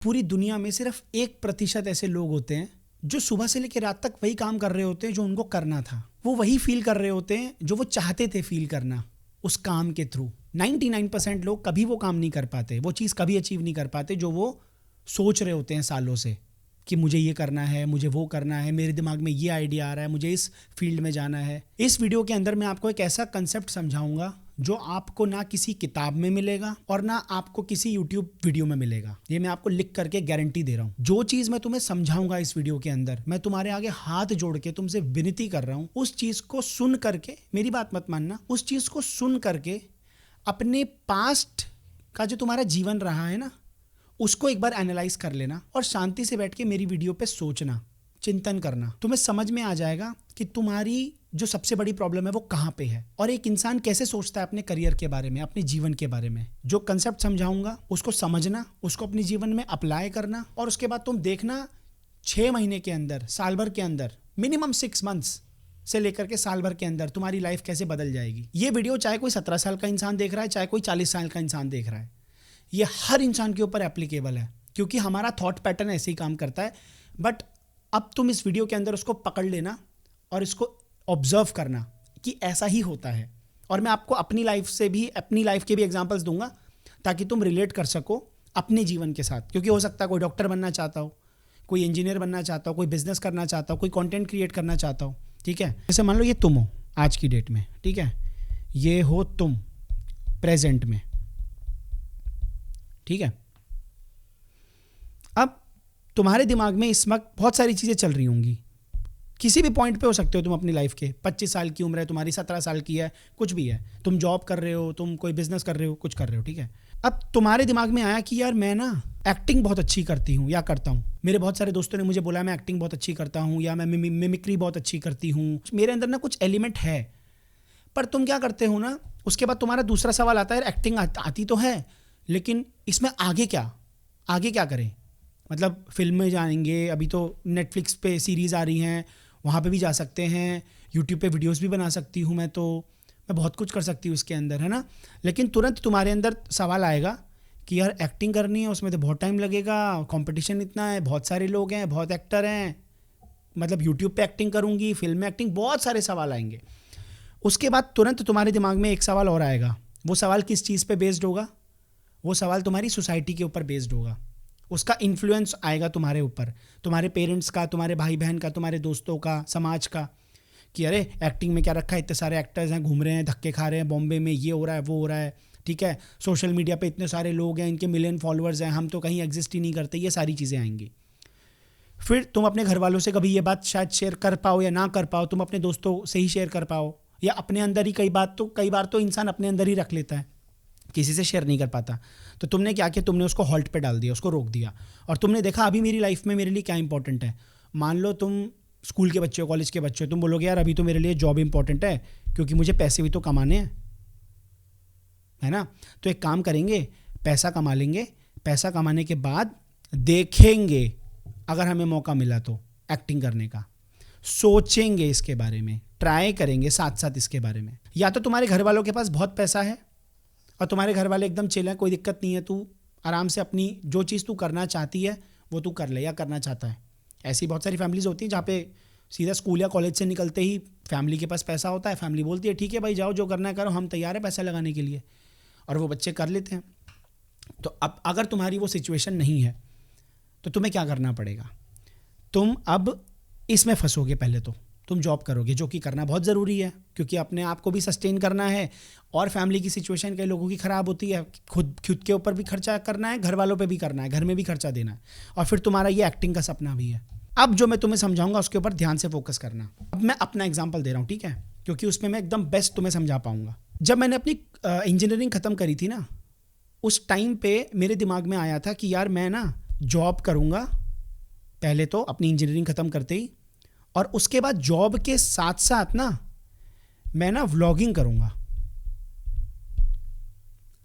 पूरी दुनिया में सिर्फ 1% ऐसे लोग होते हैं जो सुबह से लेकर रात तक वही काम कर रहे होते हैं जो उनको करना था। वो वही फील कर रहे होते हैं जो वो चाहते थे फील करना उस काम के थ्रू। 99% लोग कभी वो काम नहीं कर पाते, वो चीज़ कभी अचीव नहीं कर पाते जो वो सोच रहे होते हैं सालों से कि मुझे ये करना है, मुझे वो करना है, मेरे दिमाग में ये आइडिया आ रहा है, मुझे इस फील्ड में जाना है। इस वीडियो के अंदर मैं आपको एक ऐसा कंसेप्ट समझाऊंगा जो आपको ना किसी किताब में मिलेगा और ना आपको किसी यूट्यूब वीडियो में मिलेगा। ये मैं आपको लिख करके गारंटी दे रहा हूँ। जो चीज़ मैं तुम्हें समझाऊंगा इस वीडियो के अंदर, मैं तुम्हारे आगे हाथ जोड़ के तुमसे विनती कर रहा हूँ, उस चीज़ को सुन करके, मेरी बात मत मानना, उस चीज़ को सुन करके अपने पास्ट का जो तुम्हारा जीवन रहा है ना, उसको एक बार एनालाइज कर लेना और शांति से बैठ के मेरी वीडियो पे सोचना, चिंतन करना। तुम्हें समझ में आ जाएगा कि तुम्हारी जो सबसे बड़ी प्रॉब्लम है वो कहाँ पे है और एक इंसान कैसे सोचता है अपने करियर के बारे में, अपने जीवन के बारे में। जो कंसेप्ट समझाऊंगा उसको समझना, उसको अपने जीवन में अप्लाई करना और उसके बाद तुम देखना 6 महीने के अंदर, साल भर के अंदर, मिनिमम 6 मंथ्स से लेकर के साल भर के अंदर तुम्हारी लाइफ कैसे बदल जाएगी। ये वीडियो चाहे कोई 17 साल का इंसान देख रहा है, चाहे कोई 40 साल का इंसान देख रहा है, ये हर इंसान के ऊपर एप्लीकेबल है क्योंकि हमारा थॉट पैटर्न ऐसे ही काम करता है। बट अब तुम इस वीडियो के अंदर उसको पकड़ लेना और इसको ऑब्जर्व करना कि ऐसा ही होता है। और मैं आपको अपनी लाइफ के भी एग्जांपल्स दूंगा ताकि तुम रिलेट कर सको अपने जीवन के साथ। क्योंकि हो सकता है कोई डॉक्टर बनना चाहता हो, कोई इंजीनियर बनना चाहता हो, कोई बिजनेस करना चाहता हो, कोई कंटेंट क्रिएट करना चाहता हो। ठीक है, जैसे मान लो ये तुम हो आज की डेट में, ठीक है, ये हो तुम प्रेजेंट में, ठीक है। अब तुम्हारे दिमाग में इस वक्त बहुत सारी चीज़ें चल रही होंगी, किसी भी पॉइंट पे हो सकते हो तुम अपनी लाइफ के। 25 साल की उम्र है तुम्हारी, 17 साल की है, कुछ भी है, तुम जॉब कर रहे हो, तुम कोई बिजनेस कर रहे हो, कुछ कर रहे हो, ठीक है। अब तुम्हारे दिमाग में आया कि यार मैं ना एक्टिंग बहुत अच्छी करती हूँ या करता हूँ। मेरे बहुत सारे दोस्तों ने मुझे बोला मैं एक्टिंग बहुत अच्छी करता हूँ या मैं मिमिक्री बहुत अच्छी करती हूँ, मेरे अंदर ना कुछ एलिमेंट है। पर तुम क्या करते हो ना, उसके बाद तुम्हारा दूसरा सवाल आता है, एक्टिंग आती तो है लेकिन इसमें आगे क्या करें। मतलब फिल्म में जाएंगे, अभी तो नेटफ्लिक्स पे सीरीज़ आ रही हैं, वहाँ पे भी जा सकते हैं, यूट्यूब पे वीडियोस भी बना सकती हूँ, मैं बहुत कुछ कर सकती हूँ उसके अंदर, है ना। लेकिन तुरंत तुम्हारे अंदर सवाल आएगा कि यार एक्टिंग करनी है, उसमें तो बहुत टाइम लगेगा, कंपटीशन इतना है, बहुत सारे लोग हैं, बहुत एक्टर हैं, मतलब यूट्यूब पे एक्टिंग करूँगी, फिल्म में एक्टिंग, बहुत सारे सवाल आएंगे। उसके बाद तुरंत तुम्हारे दिमाग में एक सवाल और आएगा। वो सवाल किस चीज़ पे बेस्ड होगा? वो सवाल तुम्हारी सोसाइटी के ऊपर बेस्ड होगा। उसका इन्फ्लुएंस आएगा तुम्हारे ऊपर, तुम्हारे पेरेंट्स का, तुम्हारे भाई बहन का, तुम्हारे दोस्तों का, समाज का, कि अरे एक्टिंग में क्या रखा है, इतने सारे एक्टर्स हैं, घूम रहे हैं, धक्के खा रहे हैं, बॉम्बे में ये हो रहा है, वो हो रहा है, ठीक है, सोशल मीडिया पे इतने सारे लोग हैं, इनके मिलियन फॉलोअर्स हैं, हम तो कहीं एग्जिस्ट ही नहीं करते। ये सारी चीज़ें आएंगी। फिर तुम अपने घर वालों से कभी ये बात शायद शेयर कर पाओ या ना कर पाओ, तुम अपने दोस्तों से ही शेयर कर पाओ, या अपने अंदर ही कई बार तो इंसान अपने अंदर ही रख लेता है, किसी से शेयर नहीं कर पाता। तो तुमने क्या किया, तुमने उसको हॉल्ट पे डाल दिया, उसको रोक दिया, और तुमने देखा अभी मेरी लाइफ में मेरे लिए क्या इंपॉर्टेंट है। मान लो तुम स्कूल के बच्चे हो, कॉलेज के बच्चे हो, तुम बोलोगे यार अभी तो मेरे लिए जॉब इंपॉर्टेंट है क्योंकि मुझे पैसे भी तो कमाने हैं, है ना। तो एक काम करेंगे, पैसा कमा लेंगे, पैसा कमाने के बाद देखेंगे अगर हमें मौका मिला तो एक्टिंग करने का, सोचेंगे इसके बारे में, ट्राई करेंगे साथ साथ इसके बारे में। या तो तुम्हारे घर वालों के पास बहुत पैसा है और तुम्हारे घर वाले एकदम चिल हैं, कोई दिक्कत नहीं है, तू आराम से अपनी जो चीज़ तू करना चाहती है वो तू कर ले या करना चाहता है। ऐसी बहुत सारी फैमिलीज होती हैं जहाँ पे सीधा स्कूल या कॉलेज से निकलते ही फैमिली के पास पैसा होता है, फैमिली बोलती है ठीक है भाई जाओ, जो करना है करो, हम तैयार है पैसा लगाने के लिए, और वो बच्चे कर लेते हैं। तो अब अगर तुम्हारी वो सिचुएशन नहीं है तो तुम्हें क्या करना पड़ेगा, तुम अब इसमें फंसोगे। पहले तो तुम जॉब करोगे, जो कि करना बहुत ज़रूरी है क्योंकि अपने आप को भी सस्टेन करना है, और फैमिली की सिचुएशन कई लोगों की ख़राब होती है, खुद के ऊपर भी खर्चा करना है, घर वालों पे भी करना है, घर में भी खर्चा देना है, और फिर तुम्हारा ये एक्टिंग का सपना भी है। अब जो मैं तुम्हें समझाऊंगा उसके ऊपर ध्यान से फोकस करना। अब मैं अपना एग्जाम्पल दे रहा हूँ, ठीक है, क्योंकि उसमें मैं एकदम बेस्ट तुम्हें समझा पाऊंगा। जब मैंने अपनी इंजीनियरिंग ख़त्म करी थी ना, उस टाइम पे मेरे दिमाग में आया था कि यार मैं ना जॉब करूँगा, पहले तो अपनी इंजीनियरिंग ख़त्म करते ही, और उसके बाद जॉब के साथ साथ ना मैं ना व्लॉगिंग करूँगा,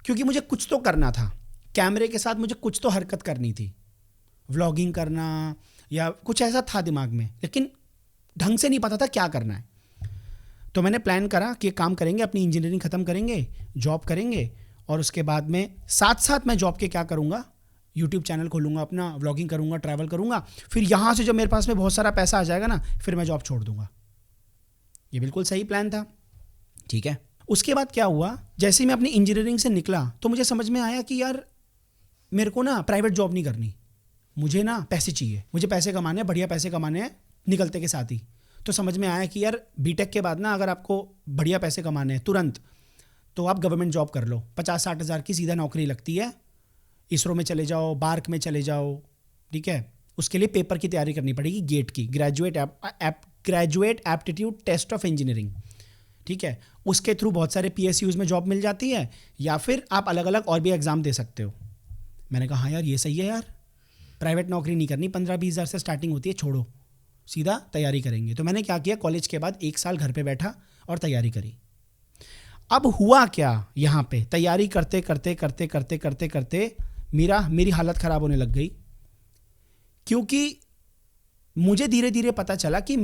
क्योंकि मुझे कुछ तो करना था, कैमरे के साथ मुझे कुछ तो हरकत करनी थी, व्लॉगिंग करना या कुछ ऐसा था दिमाग में, लेकिन ढंग से नहीं पता था क्या करना है। तो मैंने प्लान करा कि काम करेंगे, अपनी इंजीनियरिंग ख़त्म करेंगे, जॉब करेंगे, और उसके बाद में साथ साथ मैं जॉब के क्या करूँगा, यूट्यूब चैनल खोलूँगा अपना, व्लॉगिंग करूँगा, ट्रैवल करूँगा, फिर यहाँ से जब मेरे पास में बहुत सारा पैसा आ जाएगा ना, फिर मैं जॉब छोड़ दूँगा। ये बिल्कुल सही प्लान था, ठीक है। उसके बाद क्या हुआ, जैसे ही मैं अपनी इंजीनियरिंग से निकला तो मुझे समझ में आया कि यार मेरे को ना प्राइवेट जॉब नहीं करनी, मुझे ना पैसे चाहिए, मुझे पैसे कमाने हैं, बढ़िया पैसे कमाने हैं निकलते के साथ ही। तो समझ में आया कि यार बीटेक के बाद ना अगर आपको बढ़िया पैसे कमाने हैं तुरंत, तो आप गवर्नमेंट जॉब कर लो, 50-60 हज़ार की सीधा नौकरी लगती है, इसरो में चले जाओ, बार्क में चले जाओ, ठीक है। उसके लिए पेपर की तैयारी करनी पड़ेगी, गेट की, graduate aptitude test of engineering, ठीक है। उसके थ्रू बहुत सारे PSUs में जॉब मिल जाती है, या फिर आप अलग अलग और भी एग्ज़ाम दे सकते हो। मैंने कहा हाँ यार ये सही है यार, प्राइवेट नौकरी नहीं करनी, 15-20 हज़ार से स्टार्टिंग होती है, छोड़ो, सीधा तैयारी करेंगे। तो मैंने क्या किया, कॉलेज के बाद 1 साल घर पे बैठा और तैयारी करी। अब हुआ क्या, यहाँ पे तैयारी करते करते करते करते करते करते मेरी हालत ख़राब होने लग गई, क्योंकि मुझे धीरे धीरे पता चला कि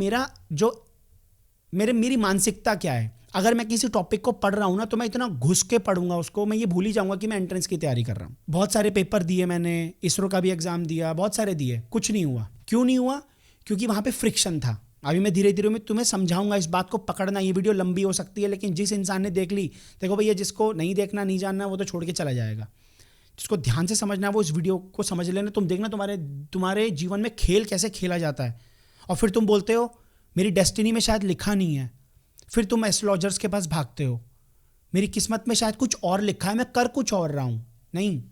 मेरी मानसिकता क्या है। अगर मैं किसी टॉपिक को पढ़ रहा हूँ ना, तो मैं इतना घुस के पढ़ूंगा उसको, मैं ये भूल ही जाऊंगा कि मैं एंट्रेंस की तैयारी कर रहा हूँ। बहुत सारे पेपर दिए मैंने, इसरो का भी एग्जाम दिया, बहुत सारे दिए, कुछ नहीं हुआ। क्यों नहीं हुआ? क्योंकि वहाँ पे फ्रिक्शन था। अभी मैं धीरे धीरे मैं तुम्हें समझाऊंगा, इस बात को पकड़ना। ये वीडियो लंबी हो सकती है, लेकिन जिस इंसान ने देख ली, देखो भैया, जिसको नहीं देखना नहीं जानना वो तो छोड़ के चला जाएगा, जिसको ध्यान से समझना वो इस वीडियो को समझ लेना। तुम देखना तुम्हारे जीवन में खेल कैसे खेला जाता है, और फिर तुम बोलते हो मेरी डेस्टिनी में शायद लिखा नहीं है, फिर तुम एस्ट्रोलॉजर्स के पास भागते हो, मेरी किस्मत में शायद कुछ और लिखा है, मैं कर कुछ और रहा हूँ। नहीं,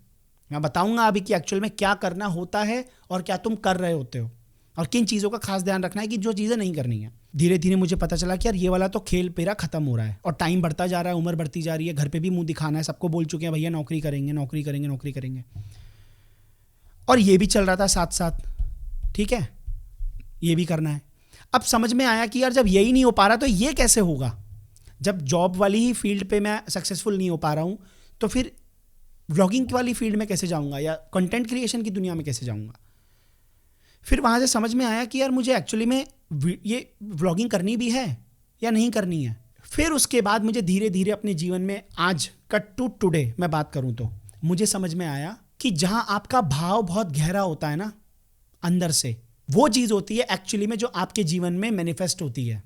मैं बताऊंगा अभी कि एक्चुअल में क्या करना होता है और क्या तुम कर रहे होते हो, और किन चीज़ों का खास ध्यान रखना है कि जो चीज़ें नहीं करनी है। धीरे धीरे मुझे पता चला कि यार ये वाला तो खेल मेरा खत्म हो रहा है, और टाइम बढ़ता जा रहा है, उम्र बढ़ती जा रही है, घर पे भी मुंह दिखाना है, सबको बोल चुके हैं भैया नौकरी करेंगे नौकरी करेंगे नौकरी करेंगे, और ये भी चल रहा था साथ साथ, ठीक है, ये भी करना है। अब समझ में आया कि यार जब यही नहीं हो पा रहा तो ये कैसे होगा। जब जॉब वाली ही फील्ड पे मैं सक्सेसफुल नहीं हो पा रहा हूँ, तो फिर व्लॉगिंग वाली फील्ड में कैसे जाऊँगा, या कंटेंट क्रिएशन की दुनिया में कैसे जाऊँगा। फिर वहाँ से समझ में आया कि यार मुझे एक्चुअली में ये व्लॉगिंग करनी भी है या नहीं करनी है। फिर उसके बाद मुझे धीरे धीरे अपने जीवन में, आज कट टू टुडे मैं बात करूँ तो, मुझे समझ में आया कि जहाँ आपका भाव बहुत गहरा होता है ना अंदर से, वो चीज़ होती है एक्चुअली में जो आपके जीवन में मैनिफेस्ट होती है।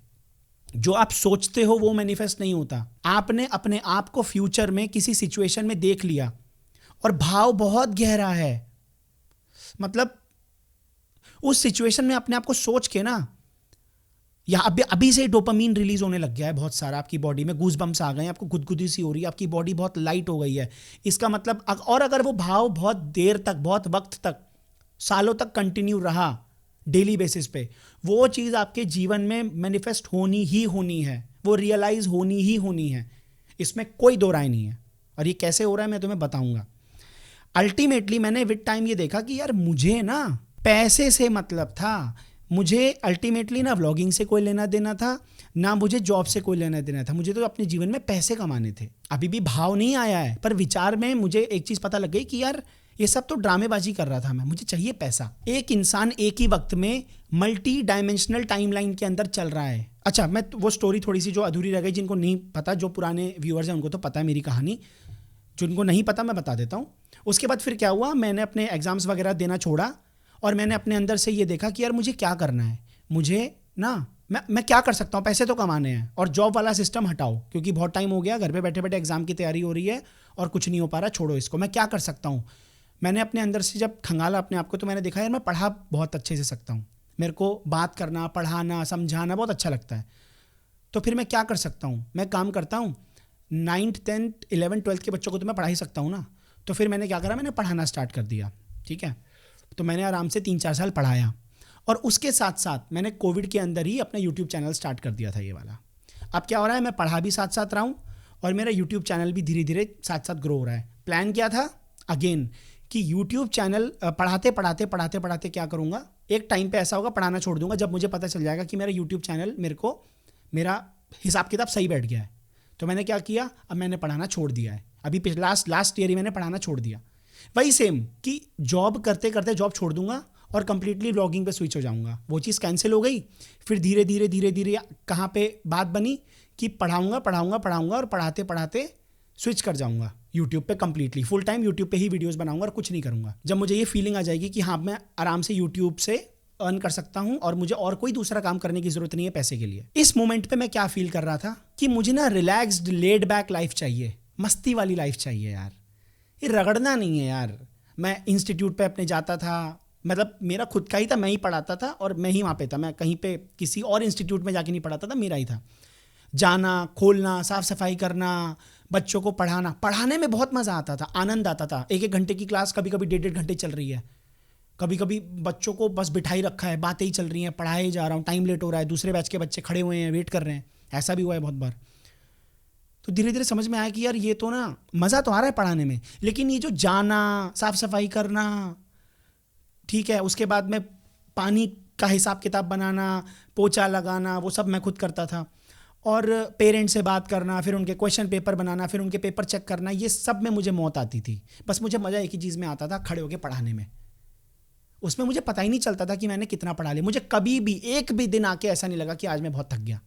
जो आप सोचते हो वो मैनिफेस्ट नहीं होता। आपने अपने आप को फ्यूचर में किसी सिचुएशन में देख लिया और भाव बहुत गहरा है, मतलब उस सिचुएशन में अपने आप को सोच के ना, या अभी से डोपामीन रिलीज होने लग गया है बहुत सारा, आपकी बॉडी में गूज बम्स आ गए हैं, आपको गुदगुदी सी हो रही है, आपकी बॉडी बहुत लाइट हो गई है। इसका मतलब, और अगर वो भाव बहुत देर तक, बहुत वक्त तक, सालों तक कंटिन्यू रहा डेली बेसिस पे, वो चीज़ आपके जीवन में मैनिफेस्ट होनी ही होनी है, वो रियलाइज होनी ही होनी है, इसमें कोई दो राय नहीं है। और ये कैसे हो रहा है मैं तुम्हें बताऊंगा। अल्टीमेटली मैंने विद टाइम ये देखा कि यार मुझे ना पैसे से मतलब था, मुझे अल्टीमेटली ना व्लॉगिंग से कोई लेना देना था, ना मुझे जॉब से कोई लेना देना था, मुझे तो अपने जीवन में पैसे कमाने थे। अभी भी भाव नहीं आया है, पर विचार में मुझे एक चीज़ पता लग गई कि यार ये सब तो ड्रामेबाजी कर रहा था मैं, मुझे चाहिए पैसा। एक इंसान एक ही वक्त में मल्टी डायमेंशनल टाइमलाइन के अंदर चल रहा है। अच्छा, मैं वो स्टोरी थोड़ी सी जो अधूरी रह गई, जिनको नहीं पता, जो पुराने व्यूअर्स हैं उनको तो पता है मेरी कहानी, जिनको नहीं पता मैं बता देता हूँ। उसके बाद फिर क्या हुआ, मैंने अपने एग्जाम्स वगैरह देना छोड़ा, और मैंने अपने अंदर से ये देखा कि यार मुझे क्या करना है, मुझे ना मैं क्या कर सकता हूँ, पैसे तो कमाने हैं, और जॉब वाला सिस्टम हटाओ, क्योंकि बहुत टाइम हो गया, घर पे बैठे बैठे एग्जाम की तैयारी हो रही है और कुछ नहीं हो पा रहा, छोड़ो इसको, मैं क्या कर सकता हूँ। मैंने अपने अंदर से जब खंगाला अपने आप को, तो मैंने देखा यार मैं पढ़ा बहुत अच्छे से सकता हूँ, मेरे को बात करना, पढ़ाना, समझाना बहुत अच्छा लगता है, तो फिर मैं क्या कर सकता हूँ, मैं काम करता हूँ, 9th 10th 11th 12th के बच्चों को तो मैं पढ़ा ही सकता हूँ ना। तो फिर मैंने क्या करा, मैंने पढ़ाना स्टार्ट कर दिया, ठीक है। तो मैंने आराम से 3-4 साल पढ़ाया, और उसके साथ साथ मैंने कोविड के अंदर ही अपना यूट्यूब चैनल स्टार्ट कर दिया था ये वाला। अब क्या हो रहा है, मैं पढ़ा भी साथ साथ रहा हूँ, और मेरा यूट्यूब चैनल भी धीरे धीरे साथ साथ ग्रो हो रहा है। प्लान क्या था अगेन, कि यूट्यूब चैनल पढ़ाते पढ़ाते पढ़ाते पढ़ाते क्या करूँगा, एक टाइम पे ऐसा होगा पढ़ाना छोड़ दूंगा, जब मुझे पता चल जाएगा कि मेरा यूट्यूब चैनल मेरा हिसाब किताब सही बैठ गया है। तो मैंने क्या किया, अब मैंने पढ़ाना छोड़ दिया है, अभी लास्ट ईयर ही मैंने पढ़ाना छोड़ दिया। वही सेम कि जॉब करते करते जॉब छोड़ दूंगा और कंप्लीटली व्लॉगिंग पे स्विच हो जाऊंगा, वो चीज़ कैंसिल हो गई। फिर धीरे धीरे धीरे धीरे कहाँ पे बात बनी कि पढ़ाऊंगा और पढ़ाते पढ़ाते स्विच कर जाऊंगा, यूट्यूब पे कंप्लीटली फुल टाइम यूट्यूब पे ही वीडियोस बनाऊंगा और कुछ नहीं करूंगा। जब मुझे ये फीलिंग आ जाएगी कि हाँ मैं आराम से यूट्यूब से अर्न कर सकता हूँ और मुझे और कोई दूसरा काम करने की जरूरत नहीं है पैसे के लिए। इस मोमेंट पे मैं क्या फील कर रहा था कि मुझे ना रिलैक्स्ड लेड बैक लाइफ चाहिए, मस्ती वाली लाइफ चाहिए यार, ये रगड़ना नहीं है यार। मैं इंस्टीट्यूट पे अपने जाता था, मतलब मेरा खुद का ही था, मैं ही पढ़ाता था और मैं ही वहाँ पे था, मैं कहीं पे किसी और इंस्टीट्यूट में जाके नहीं पढ़ाता था, मेरा ही था। जाना, खोलना, साफ सफाई करना, बच्चों को पढ़ाना, पढ़ाने में बहुत मज़ा आता था, आनंद आता था। एक एक घंटे की क्लास कभी कभी 1.5 घंटे चल रही है, कभी कभी बच्चों को बस बिठाई रखा है, बातें ही चल रही हैं, पढ़ाए जा रहा हूँ, टाइम लेट हो रहा है, दूसरे बैच के बच्चे खड़े हुए हैं, वेट कर रहे हैं, ऐसा भी हुआ है बहुत बार। तो धीरे धीरे समझ में आया कि यार ये तो ना मज़ा तो आ रहा है पढ़ाने में, लेकिन ये जो जाना, साफ सफाई करना, ठीक है, उसके बाद में पानी का हिसाब किताब बनाना, पोछा लगाना, वो सब मैं खुद करता था। और पेरेंट्स से बात करना, फिर उनके क्वेश्चन पेपर बनाना, फिर उनके पेपर चेक करना, ये सब में मुझे मौत आती थी। बस मुझे मज़ा एक ही चीज़ में आता था, खड़े होकर पढ़ाने में। उसमें मुझे पता ही नहीं चलता था कि मैंने कितना पढ़ा लिया। मुझे कभी भी एक भी दिन आके ऐसा नहीं लगा कि आज मैं बहुत थक गया।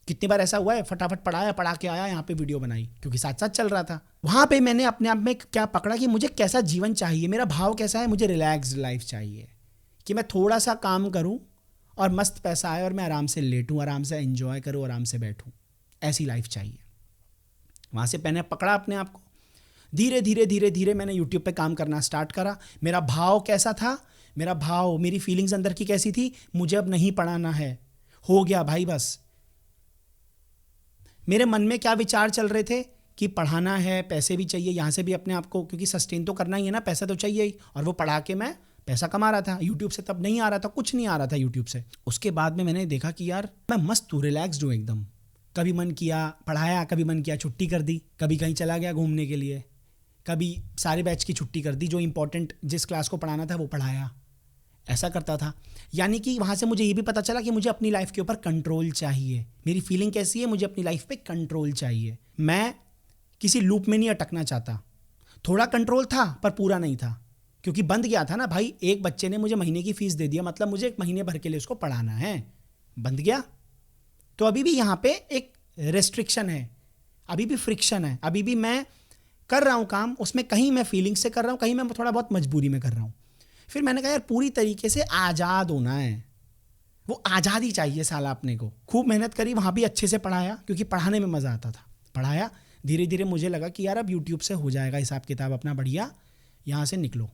कितनी बार ऐसा हुआ है, फटाफट पढ़ाया, पढ़ा के आया, यहाँ पे वीडियो बनाई, क्योंकि साथ साथ चल रहा था। वहाँ पे मैंने अपने आप में क्या पकड़ा कि मुझे कैसा जीवन चाहिए, मेरा भाव कैसा है। मुझे रिलैक्स्ड लाइफ चाहिए कि मैं थोड़ा सा काम करूँ और मस्त पैसा आए और मैं आराम से लेटूँ, आराम से एंजॉय करूँ, आराम से बैठूँ, ऐसी लाइफ चाहिए। वहाँ से मैंने पकड़ा अपने आप को। धीरे धीरे धीरे धीरे मैंने यूट्यूब पे काम करना स्टार्ट करा। मेरा भाव कैसा था, मेरा भाव, मेरी फीलिंग्स अंदर की कैसी थी, मुझे अब नहीं पढ़ाना है, हो गया भाई बस। मेरे मन में क्या विचार चल रहे थे कि पढ़ाना है, पैसे भी चाहिए, यहाँ से भी अपने आप को, क्योंकि सस्टेन तो करना ही है ना, पैसा तो चाहिए ही। और वो पढ़ा के मैं पैसा कमा रहा था। यूट्यूब से तब नहीं आ रहा था, कुछ नहीं आ रहा था यूट्यूब से। उसके बाद में मैंने देखा कि यार मैं मस्त हूँ, रिलैक्स्ड हूँ एकदम। कभी मन किया पढ़ाया, कभी मन किया छुट्टी कर दी, कभी कहीं चला गया घूमने के लिए, कभी सारे बैच की छुट्टी कर दी, जो इंपॉर्टेंट जिस क्लास को पढ़ाना था वो पढ़ाया, ऐसा करता था। यानी कि वहाँ से मुझे ये भी पता चला कि मुझे अपनी लाइफ के ऊपर कंट्रोल चाहिए। मेरी फीलिंग कैसी है, मुझे अपनी लाइफ पे कंट्रोल चाहिए। मैं किसी लूप में नहीं अटकना चाहता। थोड़ा कंट्रोल था पर पूरा नहीं था, क्योंकि बंद गया था ना भाई। एक बच्चे ने मुझे महीने की फीस दे दिया, मतलब मुझे एक महीने भर के लिए उसको पढ़ाना है, बंद गया। तो अभी भी यहाँ पे एक रेस्ट्रिक्शन है, अभी भी फ्रिक्शन है, अभी भी मैं कर रहा हूँ काम, उसमें कहीं मैं फीलिंग से कर रहा हूँ, कहीं मैं थोड़ा बहुत मजबूरी में कर रहा हूँ। फिर मैंने कहा यार पूरी तरीके से आज़ाद होना है, वो आज़ादी चाहिए साला अपने को। खूब मेहनत करी, वहाँ भी अच्छे से पढ़ाया, क्योंकि पढ़ाने में मज़ा आता था। पढ़ाया, धीरे धीरे मुझे लगा कि यार अब यूट्यूब से हो जाएगा हिसाब किताब अपना बढ़िया, यहाँ से निकलो।